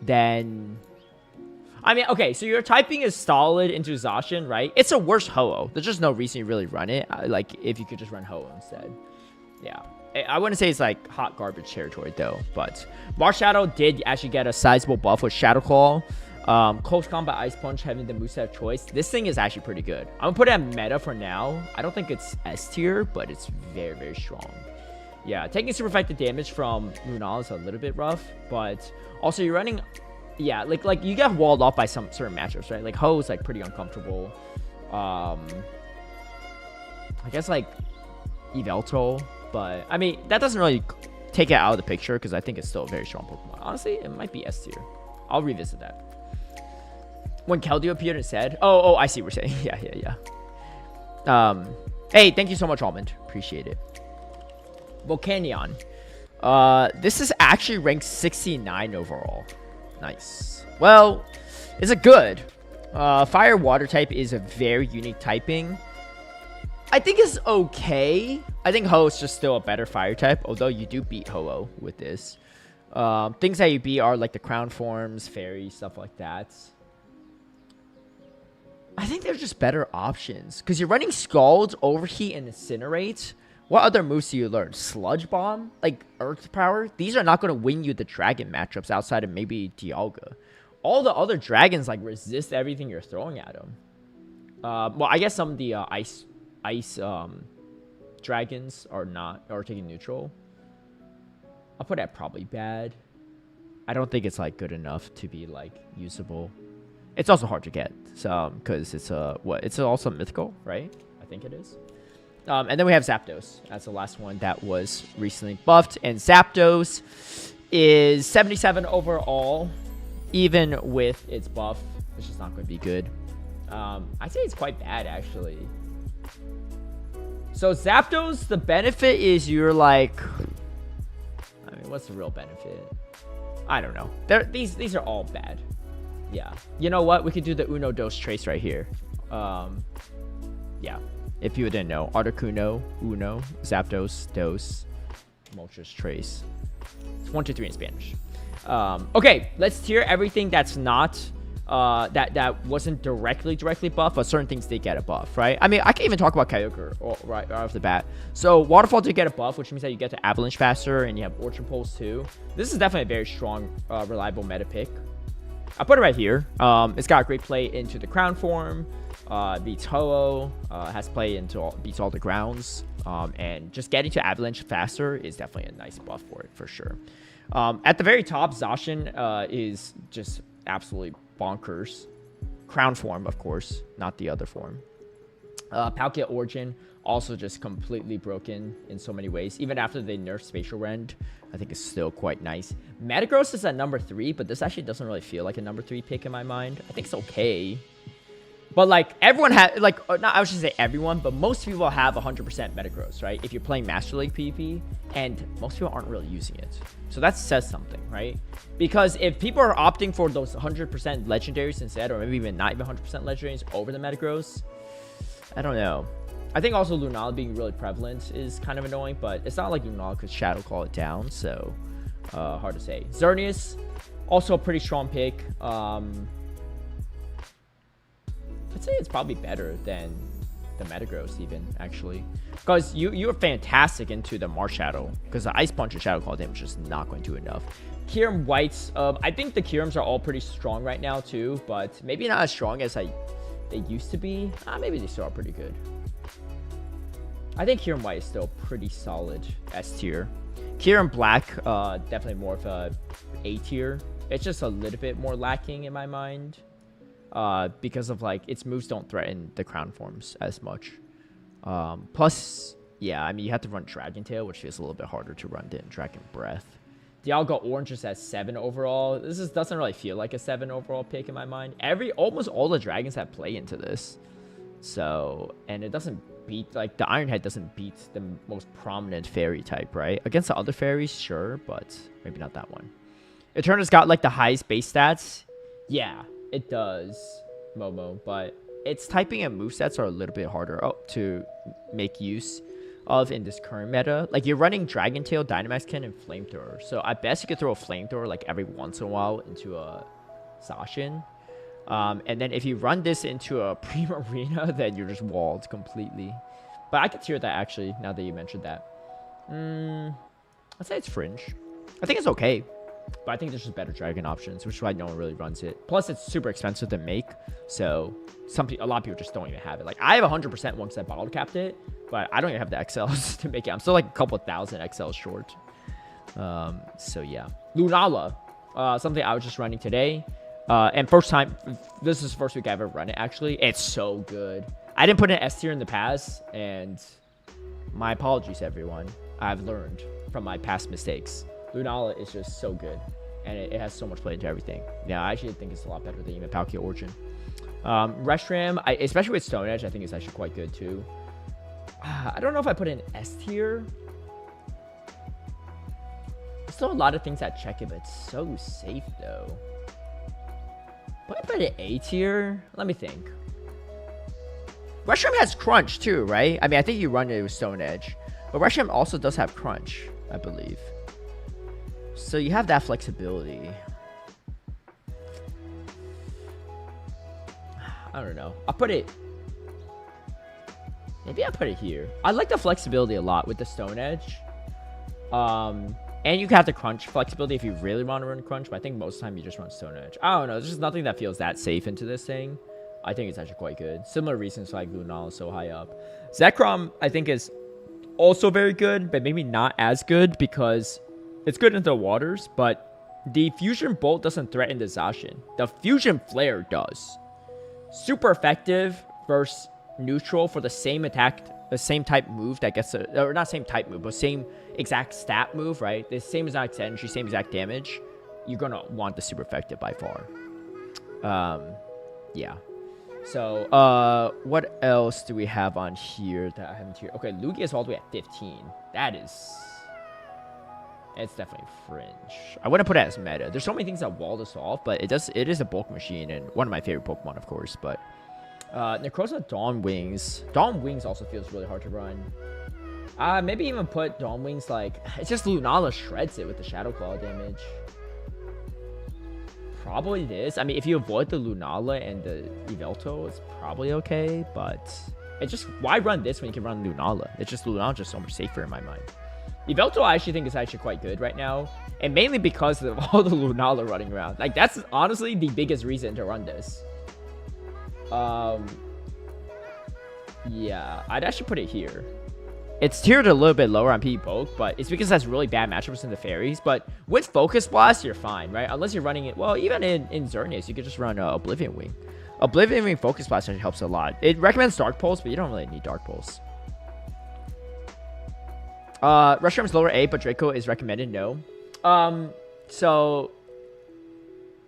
than... I mean, okay, so your typing is solid into Zacian, right? It's a worse Ho-Oh. There's just no reason you really run it. Like, if you could just run Ho-Oh instead. Yeah. I wouldn't say it's like hot garbage territory though, but Marshadow did actually get a sizable buff with Shadow Claw. Close Combat Ice Punch having the moveset choice. This thing is actually pretty good. I'm gonna put it at meta for now. I don't think it's S tier, but it's very, very strong. Yeah, taking super effective damage from Lunala is a little bit rough, but also you're running, yeah, like you get walled off by some certain matchups, right? Like Ho is like pretty uncomfortable. I guess like Yveltal, but I mean that doesn't really take it out of the picture because I think it's still a very strong Pokemon. Honestly, it might be S tier. I'll revisit that. When Keldeo appeared and said, "Oh, I see what you're saying." Yeah. Hey, thank you so much, Almond. Appreciate it. Volcanion. This is actually ranked 69 overall. Nice. Well, is it good? Fire water type is a very unique typing. I think it's okay. I think Ho is just still a better fire type, although you do beat Ho-Oh with this. Things that you beat are like the crown forms, fairies, stuff like that. I think they're just better options because you're running Scald, Overheat, and Incinerate. What other moves do you learn? Sludge Bomb? Like Earth Power? These are not going to win you the dragon matchups outside of maybe Dialga. All the other dragons like resist everything you're throwing at them. Well, I guess some of the ice dragons are taking neutral. I'll put that probably bad. I don't think it's like good enough to be like usable. It's also hard to get, so because it's it's also mythical, right? I think it is. And then we have Zapdos. That's the last one that was recently buffed, and Zapdos is 77 overall, even with its buff. It's just not going to be good. I'd say it's quite bad actually. So Zapdos, the benefit is you're like, I mean, what's the real benefit? I don't know. These are all bad. Yeah. You know what? We could do the Uno Dos Trace right here. Yeah. If you didn't know, Articuno, Uno, Zapdos, Dos, Moltres, Trace. It's 1, 2, 3 in Spanish. Okay, let's tier everything that's not that wasn't directly buffed, but certain things did get a buff, right? I mean, I can even talk about Kyogre right off the bat. So Waterfall did get a buff, which means that you get to Avalanche faster, and you have Orchard Pulse too. This is definitely a very strong, reliable meta pick. I put it right here. It's got great play into the Crown form. Beats Ho-Oh. Has play into beats all the grounds. And just getting to Avalanche faster is definitely a nice buff for it, for sure. At the very top, Zacian is just absolutely bonkers. Crown form, of course, not the other form. Palkia Origin, also just completely broken in so many ways. Even after they nerfed Spatial Rend, I think it's still quite nice. Metagross is at number 3, but this actually doesn't really feel like a number 3 pick in my mind. I think it's okay. But like everyone has, like, not I should say everyone, but most people have 100% Metagross, right? If you're playing Master League PvP, and most people aren't really using it. So that says something, right? Because if people are opting for those 100% legendaries instead, or maybe even not even 100% legendaries over the Metagross, I don't know. I think also Lunala being really prevalent is kind of annoying, but it's not like Lunala could Shadow Call it down, so hard to say. Xerneas, also a pretty strong pick. I'd say it's probably better than the Metagross even, actually. Because you're fantastic into the Marshadow, because the Ice Punch and Shadow Call damage is just not going to do enough. Kyurem Whites, I think the Kyurems are all pretty strong right now too, but maybe not as strong as they used to be. Maybe they still are pretty good. I think Kyurem White is still pretty solid S tier. Kyurem Black, definitely more of A tier. It's just a little bit more lacking in my mind. Because of like its moves don't threaten the crown forms as much. Plus, yeah, I mean you have to run Dragon Tail, which is a little bit harder to run than Dragon Breath. Dialga Orange is at 7 overall. This doesn't really feel like a 7 overall pick in my mind. Almost all the dragons have play into this. So, and it doesn't beat, like the Iron Head doesn't beat the most prominent fairy type, right? Against the other fairies, sure, but maybe not that one. Eterna's got like the highest base stats. Yeah, it does, Momo, but its typing and movesets are a little bit harder to make use of in this current meta. Like you're running Dragon Tail, Dynamax Cannon, and Flamethrower. So at best you could throw a Flamethrower like every once in a while into a Zacian. And then if you run this into a Primarina, then you're just walled completely. But I could hear that actually, now that you mentioned that. I'd say it's fringe. I think it's okay. But I think there's just better dragon options, which is why no one really runs it. Plus, it's super expensive to make. So a lot of people just don't even have it. Like, I have 100% once I bottle capped it. But I don't even have the XLs to make it. I'm still like a couple thousand XLs short. So, yeah. Lunala. Something I was just running today. And first time, this is the first week I ever run it, actually. It's so good. I didn't put an S tier in the past, and my apologies, everyone. I've learned from my past mistakes. Lunala is just so good, and it has so much play into everything. Yeah, I actually think it's a lot better than even Palkia Origin. Reshiram, especially with Stone Edge, I think it's actually quite good, too. I don't know if I put an S tier. There's still a lot of things that check it, but it's so safe, though. But I put an A tier? Let me think. Reshiram has Crunch too, right? I mean, I think you run it with Stone Edge. But Reshiram also does have Crunch, I believe. So you have that flexibility. I don't know. I'll put it... Maybe I'll put it here. I like the flexibility a lot with the Stone Edge. And you have the Crunch flexibility if you really want to run Crunch, but I think most of the time you just run Stone Edge. I don't know. There's just nothing that feels that safe into this thing. I think it's actually quite good. Similar reasons like Lunala is so high up. Zekrom, I think, is also very good, but maybe not as good because it's good into the waters, but the Fusion Bolt doesn't threaten the Zacian. The Fusion Flare does. Super effective versus neutral for the same attack, the same type move that gets or not same type move, but same exact stat move, right? The same exact energy, same exact damage. You're gonna want the super effective by far. Yeah. So what else do we have on here that I haven't here? Okay, Lugia is all the way at 15. That is, it's definitely fringe. I wouldn't put it as meta. There's so many things that wall this off, but it is a bulk machine and one of my favorite Pokemon, of course. But Necroza Dawn Wings. Dawn Wings also feels really hard to run. Maybe even put Dawn Wings like, it's just Lunala shreds it with the Shadow Claw damage. Probably it is. I mean, if you avoid the Lunala and the Yveltal, it's probably okay, but it's just, why run this when you can run Lunala? It's just, Lunala just so much safer in my mind. Yveltal I actually think is actually quite good right now, and mainly because of all the Lunala running around. Like, that's honestly the biggest reason to run this. Yeah, I'd actually put it here. It's tiered a little bit lower on PE Poke, but it's because it has really bad matchups in the fairies. But with Focus Blast, you're fine, right? Unless you're running it... Well, even in Xerneas, you could just run Oblivion Wing. Oblivion Wing Focus Blast actually helps a lot. It recommends Dark Pulse, but you don't really need Dark Pulse. Reshram's lower A, but Draco is recommended, no. So...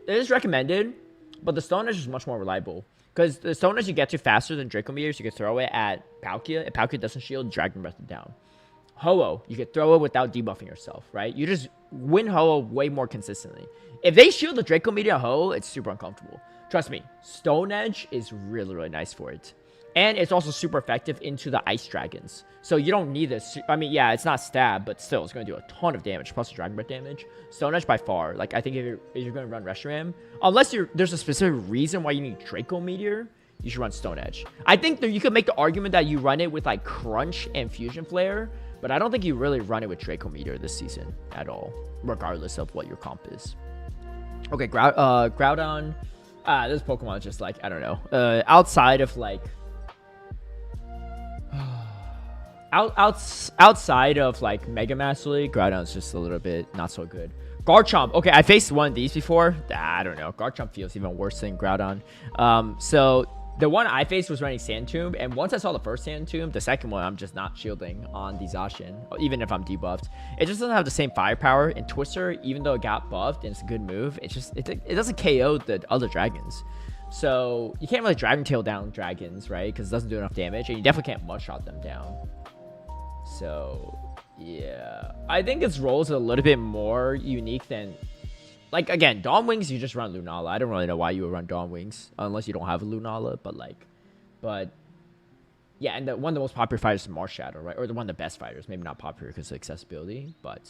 It is recommended, but the Stone Edge is much more reliable. Because the Stone Edge you get to faster than Draco Meteors, you can throw it at Palkia. If Palkia doesn't shield, Dragon Breath it down. Ho-Oh, you could throw it without debuffing yourself, right? You just win Ho-Oh way more consistently. If they shield the Draco Meteor Ho-Oh, it's super uncomfortable. Trust me, Stone Edge is really, really nice for it. And it's also super effective into the Ice Dragons. So you don't need this. I mean, yeah, it's not stab, but still, it's going to do a ton of damage, plus the Dragon Breath damage. Stone Edge by far. Like, I think if you're going to run Reshiram, unless there's a specific reason why you need Draco Meteor, you should run Stone Edge. I think that you could make the argument that you run it with, like, Crunch and Fusion Flare, but I don't think you really run it with Draco Meteor this season at all, regardless of what your comp is. Okay, Groudon. This Pokemon is just, like, I don't know. Outside of, like... Outside of like Mega Master League, Groudon's just a little bit not so good. Garchomp. Okay, I faced one of these before. I don't know. Garchomp feels even worse than Groudon. So the one I faced was running Sand Tomb, and once I saw the first Sand Tomb, the second one I'm just not shielding on the Zacian, even if I'm debuffed. It just doesn't have the same firepower. And Twister, even though it got buffed and it's a good move, it doesn't KO the other dragons. So you can't really Dragon Tail down dragons, right? Because it doesn't do enough damage, and you definitely can't one-shot them down. So, yeah. I think its role is a little bit more unique than... Like, again, Dawn Wings, you just run Lunala. I don't really know why you would run Dawn Wings, unless you don't have a Lunala, but... Yeah, and one of the most popular fighters is Marsh Shadow, right? Or one of the best fighters. Maybe not popular because of accessibility, but...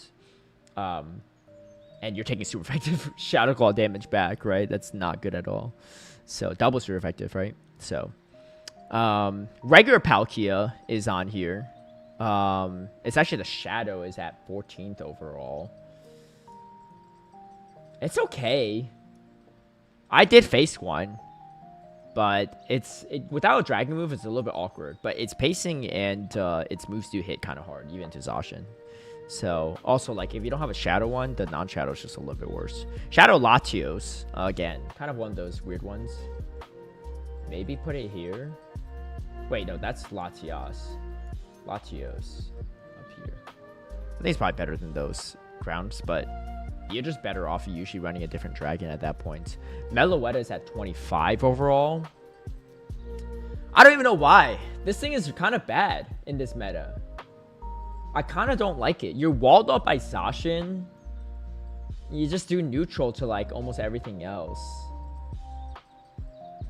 and you're taking super effective Shadow Claw damage back, right? That's not good at all. So, double super effective, right? So... regular Palkia is on here. It's actually the Shadow is at 14th overall. It's okay. I did face one, but without a dragon move, it's a little bit awkward. But its pacing and its moves do hit kind of hard, even to Zacian. So, also, like, if you don't have a Shadow one, the non-Shadow is just a little bit worse. Shadow Latios, again, kind of one of those weird ones. Maybe put it here. Wait, no, that's Latios. Latios up here. I think it's probably better than those grounds, but you're just better off usually running a different dragon at that point. Meloetta is at 25 overall. I don't even know why. This thing is kind of bad in this meta. I kind of don't like it. You're walled up by Zacian. You just do neutral to like almost everything else.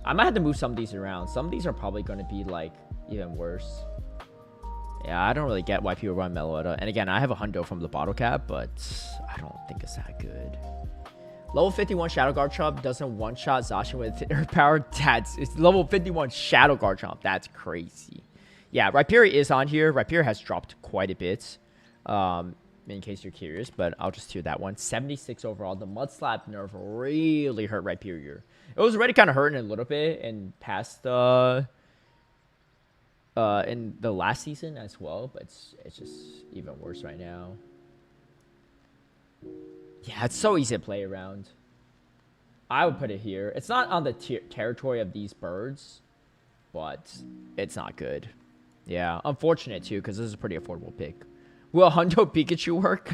I might have to move some of these around. Some of these are probably going to be like even worse. Yeah, I don't really get why people run Meloetta. And again, I have a hundo from the bottle cap, but I don't think it's that good. Level 51 Shadow Garchomp doesn't one-shot Zacian with Earth Power. It's level 51 Shadow Garchomp. That's crazy. Yeah, Rhyperior is on here. Rhyperior has dropped quite a bit, in case you're curious, but I'll just tier that one. 76 overall. The Mud Slap nerf really hurt Rhyperior. It was already kind of hurting a little bit in past in the last season as well, but it's just even worse right now. Yeah, it's so easy to play around. I would put it here. It's not on the territory of these birds, but it's not good. Yeah, unfortunate too, because this is a pretty affordable pick. Will Hundo Pikachu work?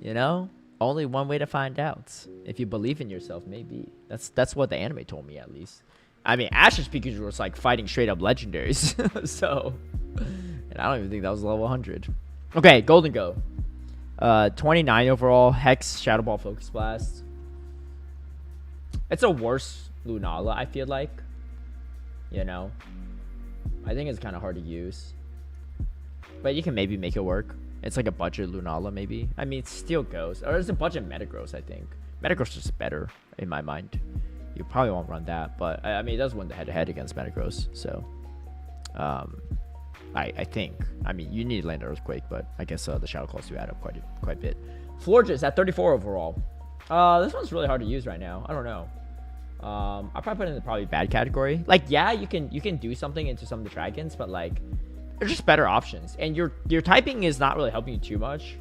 You know, only one way to find out. If you believe in yourself, maybe. That's what the anime told me, at least. I mean, Ash's Pikachu was like fighting straight up legendaries. So, and I don't even think that was level 100. Okay, Golden Go. 29 overall. Hex, Shadow Ball, Focus Blast. It's a worse Lunala, I feel like. You know, I think it's kind of hard to use, but you can maybe make it work. It's like a budget Lunala, maybe. I mean, it still goes. Or it's a budget Metagross, I think. Metagross is better in my mind. You probably won't run that, but I mean, it does win the head-to-head against Metagross. So, I think. I mean, you need Land Earthquake, but I guess the Shadow Claws do add up quite a bit. Florges at 34 overall. This one's really hard to use right now. I don't know. I'll probably put it in the probably bad category. Like, yeah, you can do something into some of the dragons, but like, they're just better options. And your typing is not really helping you too much,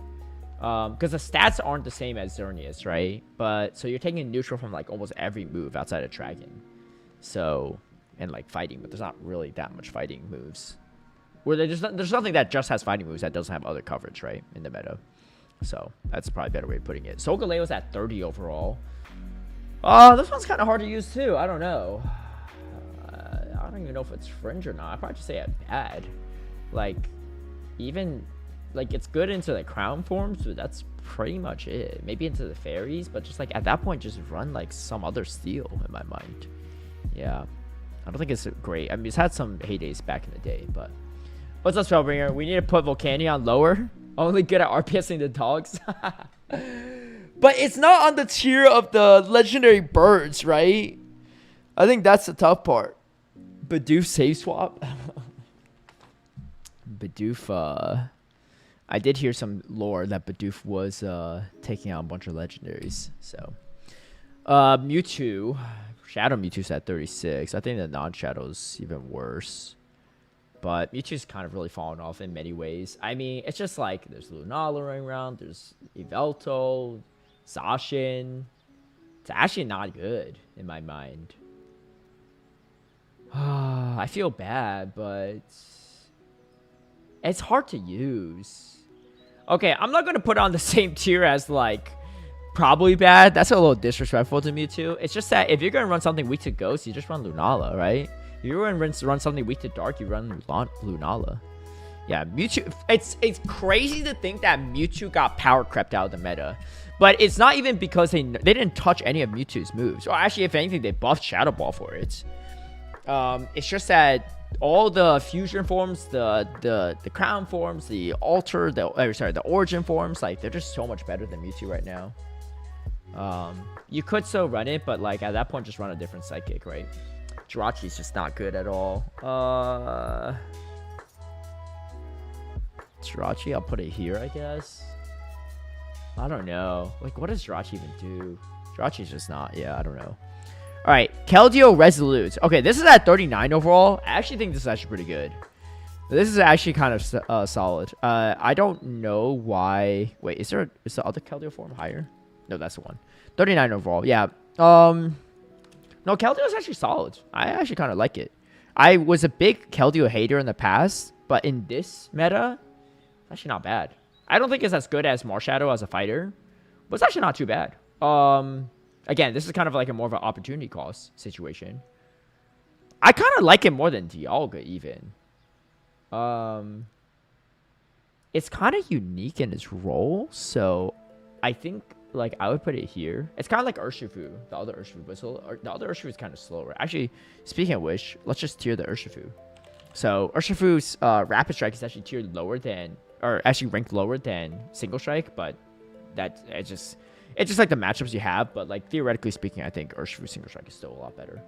because the stats aren't the same as Xerneas, right? But so you're taking neutral from like almost every move outside of dragon. So, and like fighting, but there's not really that much fighting moves. Where there's nothing that just has fighting moves that doesn't have other coverage, right, in the meta. So that's probably a better way of putting it. Solgaleo's at 30 overall. This one's kind of hard to use too. I don't know. I don't even know if it's fringe or not. I'd probably just say it bad. Like, even like it's good into the crown forms, but that's pretty much it. Maybe into the fairies, but just like at that point, just run like some other steel in my mind. Yeah, I don't think it's great. I mean, it's had some heydays back in the day, but what's up, Spellbringer? We need to put Volcanion lower. Only good at RPSing the dogs. But it's not on the tier of the legendary birds, right? I think that's the tough part. Bidoof save swap. Bidoof, I did hear some lore that Bidoof was taking out a bunch of legendaries. So, Mewtwo, Shadow Mewtwo's at 36. I think the non-Shadow's even worse. But Mewtwo's kind of really fallen off in many ways. I mean, it's just like there's Lunala running around, there's Yveltal, Zacian. It's actually not good in my mind. I feel bad, but it's hard to use. Okay, I'm not going to put on the same tier as like probably bad. That's a little disrespectful to Mewtwo. It's just that if you're going to run something weak to Ghost, you just run Lunala, right? If you're going to run something weak to Dark, you run Lunala. Yeah, Mewtwo. It's crazy to think that Mewtwo got power crept out of the meta. But it's not even because they didn't touch any of Mewtwo's moves. Or actually, if anything, they buffed Shadow Ball for it. It's just that all the fusion forms, the crown forms, the altar, the origin forms, like they're just so much better than Mewtwo right now. You could still run it, but like at that point, just run a different psychic, right? Jirachi's just not good at all. Jirachi, I'll put it here, I guess. I don't know. Like, what does Jirachi even do? Jirachi's just not. Yeah, I don't know. All right, Keldeo Resolute. Okay, this is at 39 overall. I actually think this is actually pretty good. This is actually kind of solid. I don't know why. Wait, is the other Keldeo form higher? No, that's the one. 39 overall. Yeah. No, Keldeo is actually solid. I actually kind of like it. I was a big Keldeo hater in the past, but in this meta, it's actually not bad. I don't think it's as good as Marshadow as a fighter, but it's actually not too bad. Again, this is kind of like a more of an opportunity cost situation. I kind of like it more than Dialga even. It's kind of unique in its role, so I think like I would put it here. It's kind of like Urshifu, the other Urshifu, but the other Urshifu is kind of slower. Actually, speaking of which, let's just tier the Urshifu. So Urshifu's Rapid Strike is actually tiered lower than, or actually ranked lower than Single Strike, but that it's just like the matchups you have. But like theoretically speaking, I think Urshifu Single Strike is still a lot better.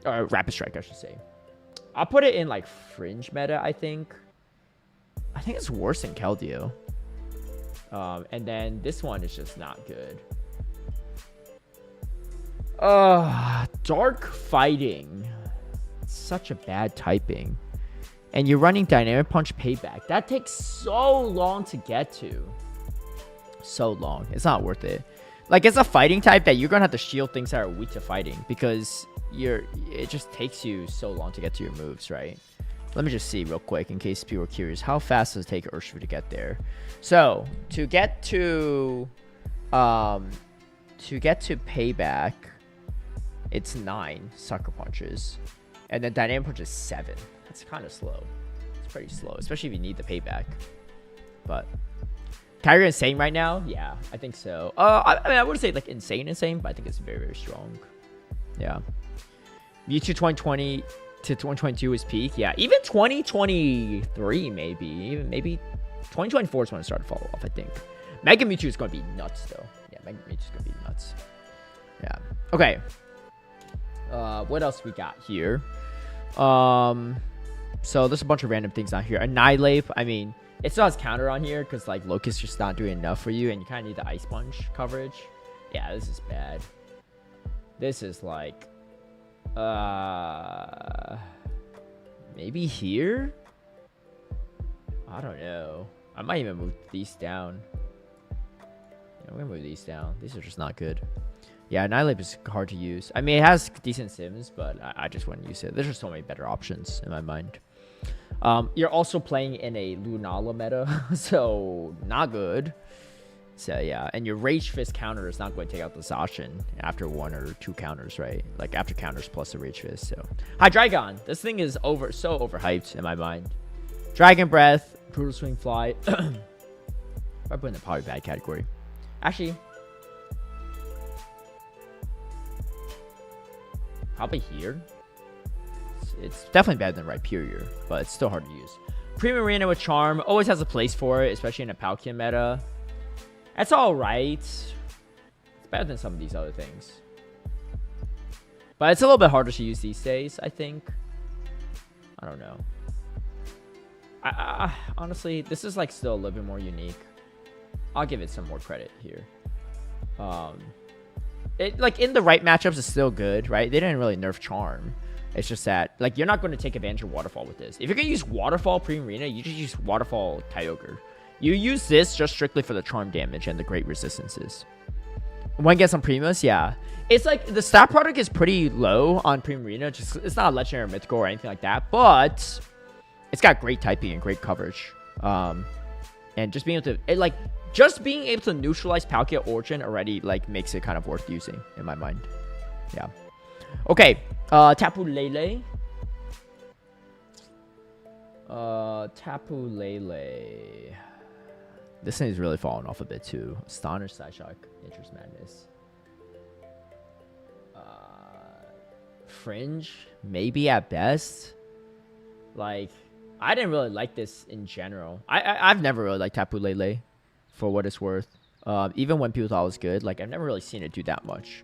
Or Rapid Strike, I should say. I'll put it in like fringe meta, I think. I think it's worse than Keldeo. And then this one is just not good. Dark Fighting. Such a bad typing. And you're running Dynamic Punch Payback. That takes so long to get to. So long. It's not worth it. Like, it's a fighting type that you're going to have to shield things that are weak to fighting. Because it just takes you so long to get to your moves, right? Let me just see real quick in case people are curious. How fast does it take Urshifu to get there? So, to get to Payback, it's 9 Sucker Punches. And then Dynamic Punch is 7. That's kind of slow. It's pretty slow, especially if you need the payback. But Kyrie Insane right now? Yeah, I think so. I mean, I wouldn't say like insane, but I think it's very, very strong. Yeah. Mewtwo 2020 to 2022 is peak. Yeah, even 2023 maybe. Even maybe 2024 is when it started to fall off, I think. Mega Mewtwo is going to be nuts, though. Yeah, Mega Mewtwo is going to be nuts. Yeah. Okay. What else we got here? So there's a bunch of random things on here. Annihilate, I mean, it still has counter on here because like Locust just not doing enough for you, and you kind of need the Ice Punch coverage. Yeah, this is bad. This is like, maybe here? I don't know. I might even move these down. Yeah, I'm gonna move these down. These are just not good. Yeah, Annihilate is hard to use. I mean, it has decent sims, but I just wouldn't use it. There's just so many better options in my mind. You're also playing in a Lunala meta, so not good. So yeah, and your Rage Fist counter is not going to take out the Zacian after 1 or 2 counters, right? Like after counters plus the Rage Fist. So Hydreigon, this thing is so overhyped in my mind. Dragon Breath, Brutal Swing Fly. I put in the probably bad category. Actually, probably here. It's definitely better than Rhyperior, but it's still hard to use. Premium Arena with Charm always has a place for it, especially in a Palkia meta. That's all right. It's better than some of these other things, but it's a little bit harder to use these days, I think. I don't know. I honestly, this is like still a little bit more unique. I'll give it some more credit here. It like in the right matchups is still good, right? They didn't really nerf Charm. It's just that like you're not going to take advantage of Waterfall with this. If you're going to use Waterfall Premium Arena, you just use Waterfall Kyogre. You use this just strictly for the Charm damage and the great resistances. One gets on Primus, yeah. It's like the stat product is pretty low on Premium Arena. Just it's not a legendary or mythical or anything like that, but it's got great typing and great coverage. And just being able to just being able to neutralize Palkia Origin already like makes it kind of worth using in my mind. Yeah. Okay. Tapu Lele. Tapu Lele. This thing is really falling off a bit too. Astonish, Psyshock, Interest Madness. Fringe, maybe at best. Like, I didn't really like this in general. I've never really liked Tapu Lele, for what it's worth. Even when people thought it was good, like I've never really seen it do that much.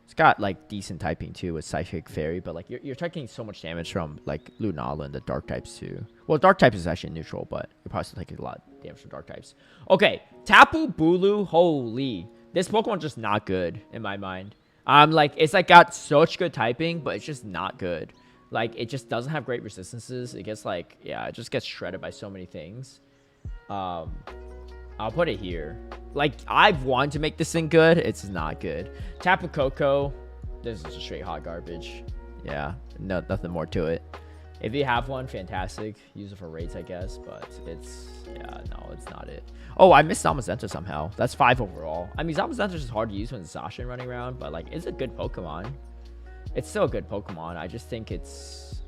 It's got like decent typing too with Psychic Fairy, but like you're taking so much damage from like Lunala and the Dark types too. Well, Dark types is actually neutral, but you're probably still taking a lot of damage from Dark types. Okay, Tapu Bulu, holy, this Pokemon just not good in my mind. Like it's like got such good typing, but it's just not good. Like, it just doesn't have great resistances. It gets like, yeah, it just gets shredded by so many things. I'll put it here. Like, I've wanted to make this thing good. It's not good. Tapu Koko, this is just straight hot garbage. Yeah, no, nothing more to it. If you have one, fantastic. Use it for raids, I guess. But it's, yeah, no, it's not it. Oh, I missed Zamazenta somehow. That's 5 overall. I mean, Zamazenta is hard to use when Zacian running around, but like, it's a good Pokemon. It's still a good Pokemon. I just think it's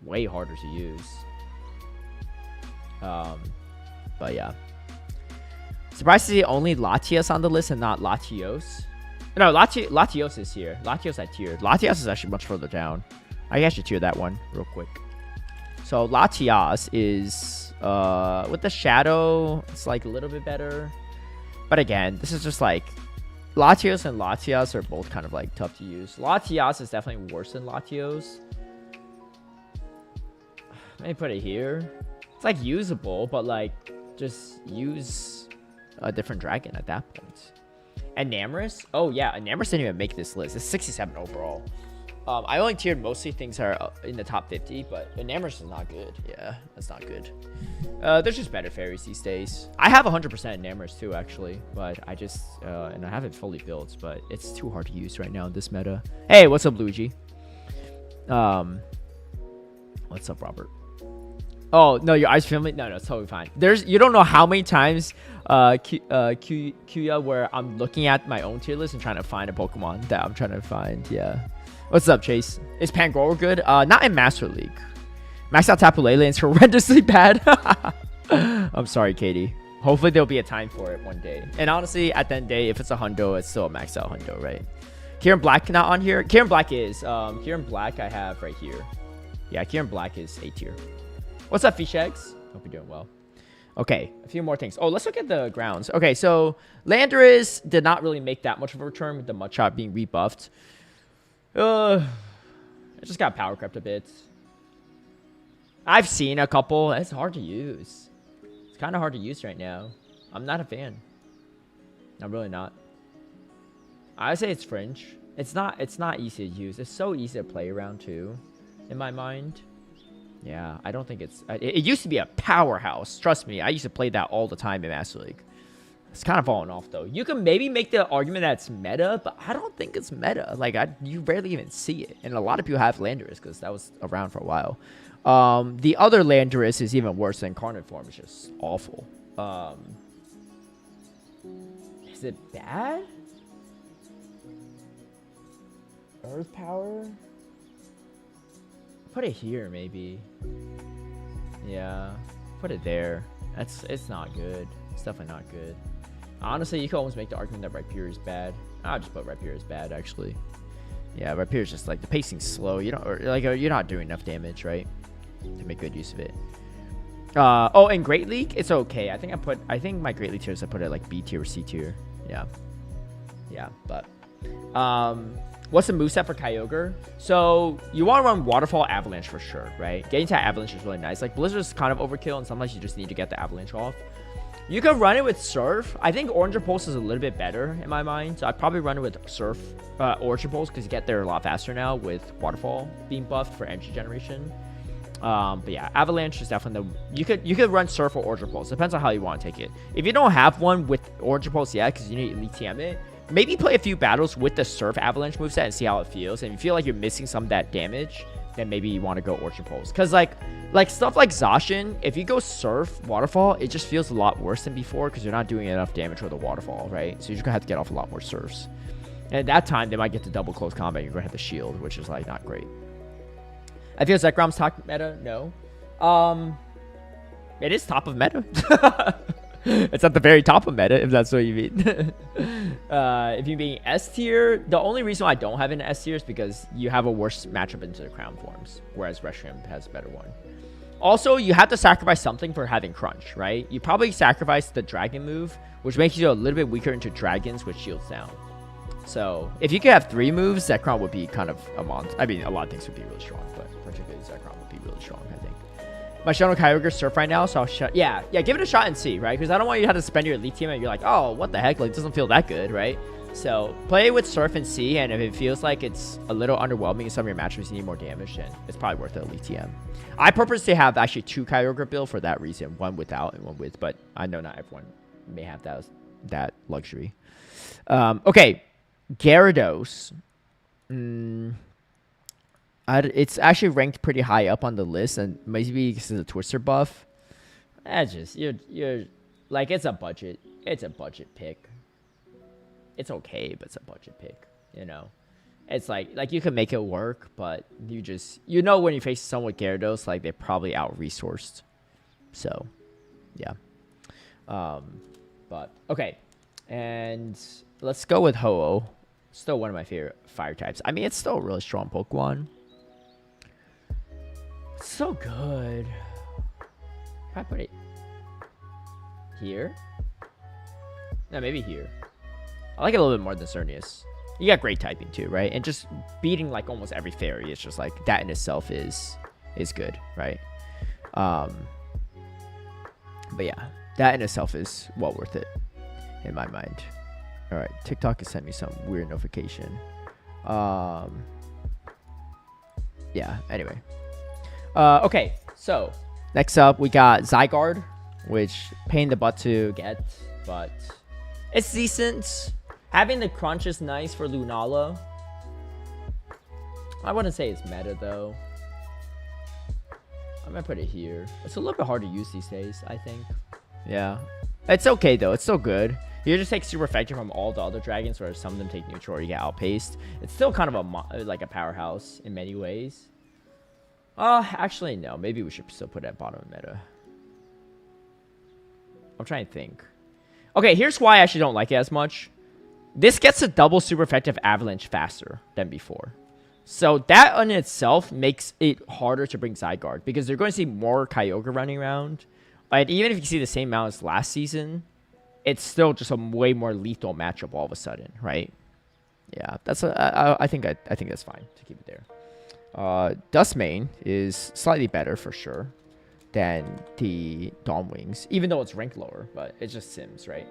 way harder to use. But yeah. Surprised to see only Latias on the list and not Latios. No, Latios is here. Latios I tiered. Latias is actually much further down. I actually tier that one real quick. So Latias is with the shadow, it's like a little bit better. But again, this is just like Latios and Latias are both kind of like tough to use. Latias is definitely worse than Latios. Let me put it here. It's like usable, but like just use a different dragon at that point. And Namorous? Oh yeah, Namorous didn't even make this list. It's 67 overall. I only tiered mostly things that are in the top 50, but Namorous is not good. Yeah, that's not good. There's just better fairies these days. I have 100% Namorous too, actually, but I just, and I have it fully built, but it's too hard to use right now in this meta. Hey, what's up, Luigi? What's up, Robert? Oh, no, your eyes filming? No, it's totally fine. You don't know how many times, Kuya, where I'm looking at my own tier list and trying to find a Pokemon that I'm trying to find. Yeah. What's up, Chase? Is Pangoro good? Not in Master League. Max out Tapu Lele is horrendously bad. I'm sorry, Katie. Hopefully there'll be a time for it one day. And honestly, at the end of the day, if it's a hundo, it's still a max out hundo, right? Kieran Black not on here. Kieran Black is. Kieran Black I have right here. Yeah, Kieran Black is A tier. What's up, Fish Eggs? Hope you're doing well. Okay, a few more things. Oh, let's look at the grounds. Okay, so Landorus did not really make that much of a return with the Mudshot being rebuffed. It just got power crept a bit. I've seen a couple. It's hard to use. It's kind of hard to use right now. I'm not a fan. I'm really not. I say it's fringe. It's not easy to use. It's so easy to play around too, in my mind. Yeah, I don't think it's... It used to be a powerhouse. Trust me, I used to play that all the time in Master League. It's kind of falling off, though. You can maybe make the argument that it's meta, but I don't think it's meta. Like, you rarely even see it. And a lot of people have Landorus because that was around for a while. The other Landorus is even worse than Incarnate Form. It's just awful. Is it bad? Earth Power? Put it here, maybe. Yeah, put it there. It's not good. It's definitely not good. Honestly, you could almost make the argument that Rhyperior is bad. I'll just put Rhyperior is bad, actually. Yeah, Rhyperior is just like the pacing's slow. You're not doing enough damage, right, to make good use of it. Oh, in Great League, it's okay. I think my Great League tiers I put it like B tier or C tier. Yeah, but what's the moveset for Kyogre? So you want to run Waterfall Avalanche for sure, right? Getting to Avalanche is really nice. Like Blizzard is kind of overkill, and sometimes you just need to get the Avalanche off. You can run it with Surf. I think Orange Pulse is a little bit better in my mind. So I'd probably run it with Surf, Orange Pulse, because you get there a lot faster now with Waterfall being buffed for energy generation. But yeah, Avalanche is definitely you could run Surf or Orange Pulse. Depends on how you want to take it. If you don't have one with Orange Pulse yet, because you need Elite TM it, maybe play a few battles with the Surf Avalanche moveset and see how it feels. And if you feel like you're missing some of that damage, then maybe you want to go Orchard Pulse. Because like stuff like Zacian, if you go Surf Waterfall, it just feels a lot worse than before because you're not doing enough damage with the Waterfall, right? So you're just going to have to get off a lot more Surfs. And at that time, they might get to double close combat and you're going to have the shield, which is like not great. I feel Zekrom's top meta? No. It is top of meta. It's at the very top of meta, if that's what you mean. If you mean S tier, the only reason why I don't have an S tier is because you have a worse matchup into the crown forms, whereas Reshiram has a better one. Also, you have to sacrifice something for having Crunch, right? You probably sacrifice the Dragon move, which makes you a little bit weaker into Dragons, which shields down. So, if you could have 3 moves, Zekrom would be kind of a monster. I mean, a lot of things would be really strong, but particularly Zekrom would be really strong, I think. my Shadow Kyogre Surf right now, so I'll yeah, give it a shot and see, right? Because I don't want you to have to spend your elite team and you're like, oh, what the heck? Like, it doesn't feel that good, right? So play with Surf and see, and if it feels like it's a little underwhelming in some of your matchups, you need more damage, then it's probably worth the elite TM. I purposely have actually 2 Kyogre build for that reason, one without and one with, but I know not everyone may have that luxury. Okay, Gyarados. It's actually ranked pretty high up on the list, and maybe because of the Twister buff. That's just you're like, it's a budget pick. It's okay, but it's a budget pick. You know, it's like you can make it work, but you know when you face someone with Gyarados, like they're probably out resourced. So, yeah. But okay, and let's go with Ho-Oh. Still one of my favorite fire types. I mean, it's still a really strong Pokemon. It's so good. If I put it here? No, maybe here. I like it a little bit more than Xerneas. You got great typing too, right? And just beating like almost every fairy, it's just like that in itself is good, right? But yeah, that in itself is well worth it in my mind. All right, TikTok has sent me some weird notification. Yeah, anyway. Okay, so next up we got Zygarde, which pain in the butt to get, but it's decent. Having the crunch is nice for Lunala. I wouldn't say it's meta though. I'm gonna put it here. It's a little bit hard to use these days, I think. Yeah, it's okay though. It's still good. You just take super effective from all the other dragons, whereas some of them take neutral or you get outpaced. It's still kind of like a powerhouse in many ways. Actually, no. Maybe we should still put it at bottom of meta. I'm trying to think. Okay, here's why I actually don't like it as much. This gets a double super effective avalanche faster than before. So that in itself makes it harder to bring Zygarde, because they're going to see more Kyogre running around. But even if you see the same amount as last season, it's still just a way more lethal matchup all of a sudden, right? Yeah, that's I think that's fine to keep it there. Dustmane is slightly better for sure than the Dawnwings, even though it's ranked lower, but it's just Sims, right?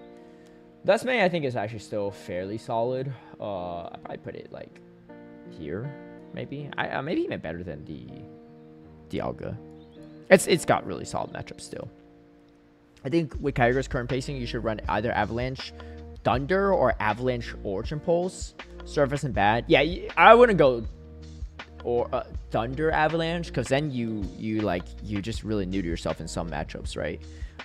Dustmane I think is actually still fairly solid. I'd probably put it like here, maybe. Maybe even better than the Dialga. It's got really solid matchups still. I think with Kyogre's current pacing, you should run either Avalanche Thunder or Avalanche Origin Pulse. Surface and bad. Yeah, I wouldn't go or Thunder Avalanche, because then you just really new to yourself in some matchups, right?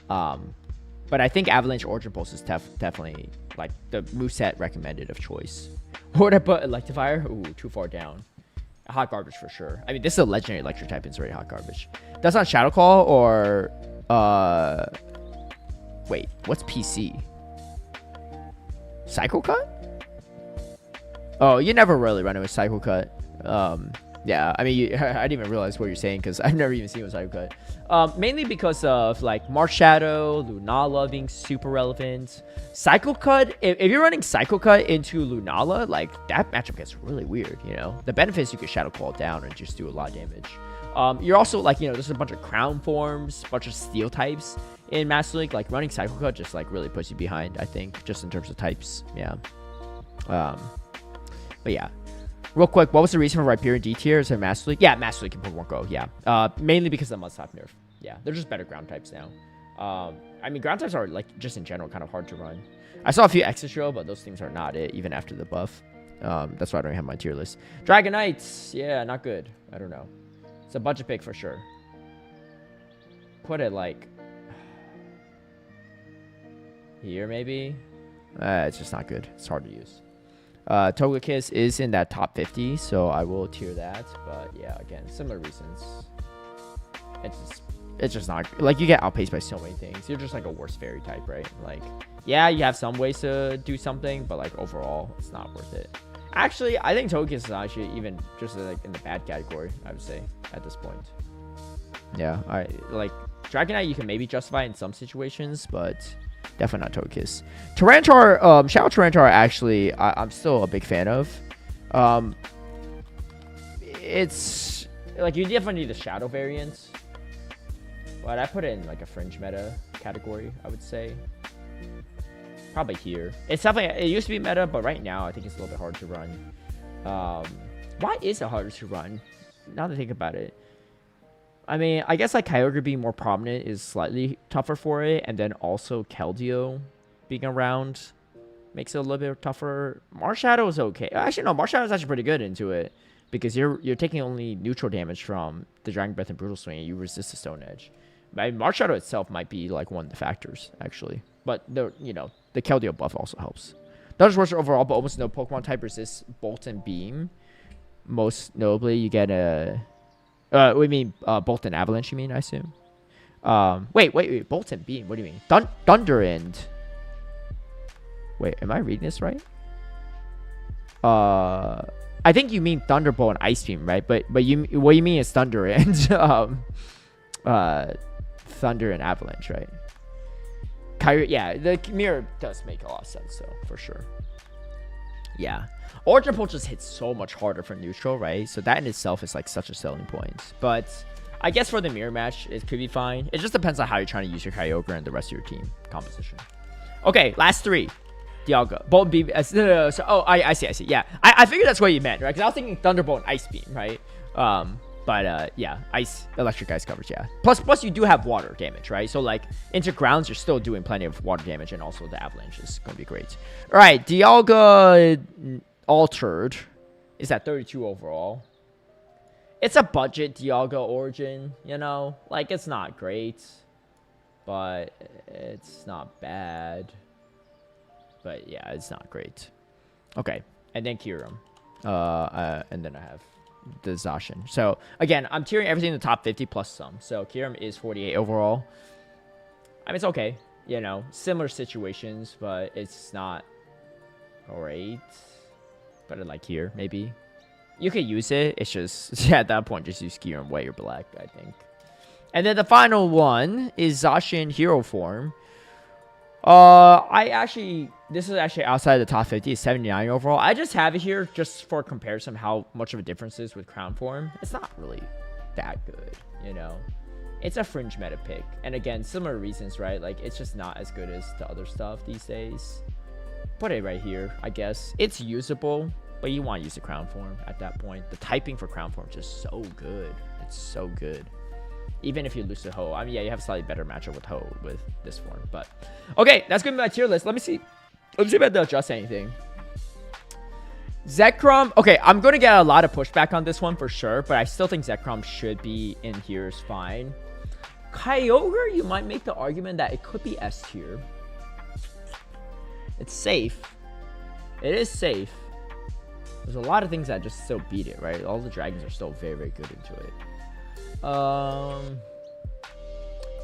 But I think Avalanche Origin Pulse is definitely like the moveset recommended of choice. Would I put Electivire? Ooh, too far down. Hot garbage for sure. I mean, this is a legendary electric type. It's already hot garbage. That's not Shadow Claw or wait, what's PC? Cycle Cut? Oh, you never really run it with Cycle Cut. Yeah, I mean, I didn't even realize what you're saying, because I've never even seen it with Cycle Cut. Mainly because of like Marsh Shadow, Lunala being super relevant. Cycle Cut, if you're running Cycle Cut into Lunala, like that matchup gets really weird, you know? The benefit is you can Shadow Claw down and just do a lot of damage. You're also like, you know, there's a bunch of Crown forms, a bunch of Steel types in Master League. Like running Cycle Cut just like really puts you behind, I think, just in terms of types. Yeah. But yeah. Real quick, what was the reason for Rhyperior D tier? Is it Master League? Yeah, Master League can put more go. Yeah. Mainly because of the Mudslap nerf. Yeah, they're just better ground types now. I mean, ground types are like just in general kind of hard to run. I saw a few Extra, but those things are not it even after the buff. That's why I don't have my tier list. Dragonites, yeah, not good. I don't know. It's a budget pick for sure. Put it like here maybe. It's just not good. It's hard to use. Togekiss is in that top 50, so I will tier that. But yeah, again, similar reasons. It's just not like you get outpaced by so many things. You're just like a worse fairy type, right? Like, yeah, you have some ways to do something, but like overall, it's not worth it. Actually, I think Togekiss is actually even just like in the bad category, I would say, at this point. Yeah, I like Dragonite you can maybe justify in some situations, but definitely not Togekiss. Tyranitar, Shadow Tyranitar, actually, I'm still a big fan of. It's like you definitely need the Shadow variant. But I put it in like a fringe meta category, I would say. Probably here. It's definitely, it used to be meta, but right now I think it's a little bit hard to run. Why is it harder to run? Now that I think about it. I mean, I guess like Kyogre being more prominent is slightly tougher for it. And then also Keldeo being around makes it a little bit tougher. Marshadow is okay. Actually, no, Marshadow is actually pretty good into it. Because you're taking only neutral damage from the Dragon Breath and Brutal Swing, and you resist the Stone Edge. I mean, Marshadow itself might be like one of the factors, actually. But the Keldeo buff also helps. Not just worse overall, but almost no Pokemon type resists Bolt and Beam. Most notably, you get a Bolt and Avalanche, you mean, I assume? Wait. Bolt and Beam, what do you mean? Thunder and... Wait, am I reading this right? I think you mean Thunderbolt and Ice Beam, right? But what you mean is Thunder and Thunder and Avalanche, right? Yeah, the mirror does make a lot of sense, though, for sure. Yeah, Origin Pulse just hits so much harder for neutral, right? So that in itself is like such a selling point. But I guess for the mirror match, it could be fine. It just depends on how you're trying to use your Kyogre and the rest of your team composition. Okay, last three. Dialga. Bolt Beam. No. So, oh, I see. Yeah. I figured that's what you meant, right? Because I was thinking Thunderbolt and Ice Beam, right? Yeah. Electric Ice coverage, yeah. Plus, you do have water damage, right? So, like, into grounds, you're still doing plenty of water damage, and also the Avalanche is going to be great. All right. Dialga Altered is at 32 overall. It's a budget Dialga Origin, you know? Like, it's not great, but it's not bad. But yeah, it's not great. Okay, and then Kyurem. And then I have the Zacian. So again, I'm tiering everything in the top 50 plus some. So Kyurem is 48 overall. I mean, it's okay. You know, similar situations, but it's not great. But I like here, maybe. You could use it. It's just, yeah, at that point, just use Kyurem White or Black, I think. And then the final one is Zacian Hero Form. This is actually outside the top 50. It's 79 overall. I just have it here just for comparison how much of a difference is with Crown Form. It's not really that good, you know. It's a fringe meta pick. And again, similar reasons, right? Like, it's just not as good as the other stuff these days. Put it right here, I guess. It's usable, but you want to use the Crown Form at that point. The typing for Crown Form is just so good. It's so good. Even if you lose to Ho. I mean, yeah, you have a slightly better matchup with Ho with this form. But, okay, that's going to be my tier list. Let me see if I have to adjust anything. Zekrom. Okay, I'm going to get a lot of pushback on this one for sure. But I still think Zekrom should be in here is fine. Kyogre, you might make the argument that it could be S tier. It's safe. It is safe. There's a lot of things that just still beat it, right? All the dragons are still very, very good into it.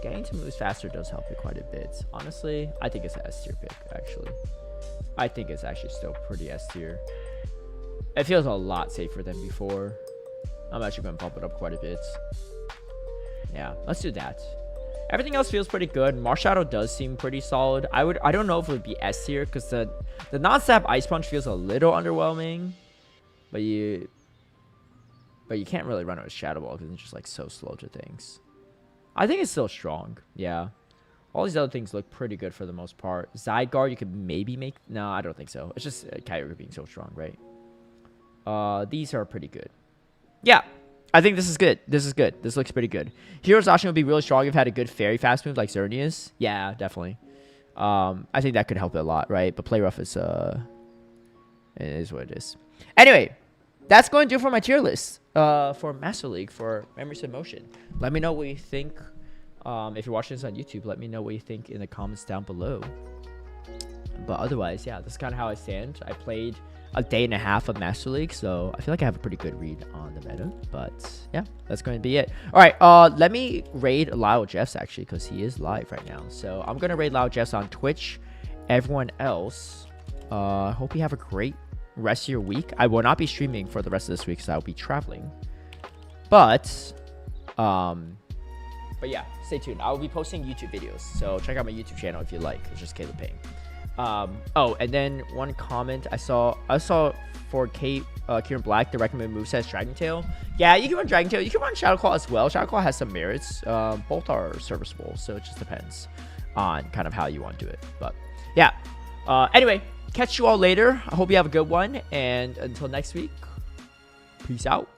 Getting to moves faster does help it quite a bit. Honestly, I think it's an S tier pick, actually. I think it's actually still pretty S tier. It feels a lot safer than before. I'm actually going to bump it up quite a bit. Yeah, let's do that. Everything else feels pretty good. Marshadow does seem pretty solid. I don't know if it would be S tier because the non-stab Ice Punch feels a little underwhelming. But you can't really run it with Shadow Ball because it's just like so slow to things. I think it's still strong. Yeah. All these other things look pretty good for the most part. Zygarde, you could maybe make... No, I don't think so. It's just Kyogre being so strong, right? These are pretty good. Yeah. I think this is good. This is good. This looks pretty good. Hero Zacian would be really strong if it had a good fairy fast move like Xerneas. Yeah, definitely. I think that could help it a lot, right? But Play Rough is... it is what it is. Anyway, that's going to do it for my tier list. For Master League, for Memories in Motion. Let me know what you think. If you're watching this on YouTube, let me know what you think in the comments down below. But otherwise, yeah, this is kind of how I stand. I played a day and a half of Master League, so I feel like I have a pretty good read on the meta. But yeah, that's going to be it. All right, let me raid Lyle Jeffs actually, because he is live right now. So I'm gonna raid Lyle Jeffs on Twitch. Everyone else, hope you have a great rest of your week. I will not be streaming for the rest of this week because I'll be traveling. But yeah, stay tuned. I will be posting YouTube videos, so check out my YouTube channel if you like. It's just Caleb Peng. Oh, and then one comment I saw for Kate Kieran Black, the recommended moveset is Dragon Tail. Yeah, you can run Dragon Tail. You can run Shadow Claw as well. Shadow Claw has some merits. Both are serviceable, so it just depends on kind of how you want to do it. But yeah. Anyway, catch you all later. I hope you have a good one, and until next week, peace out.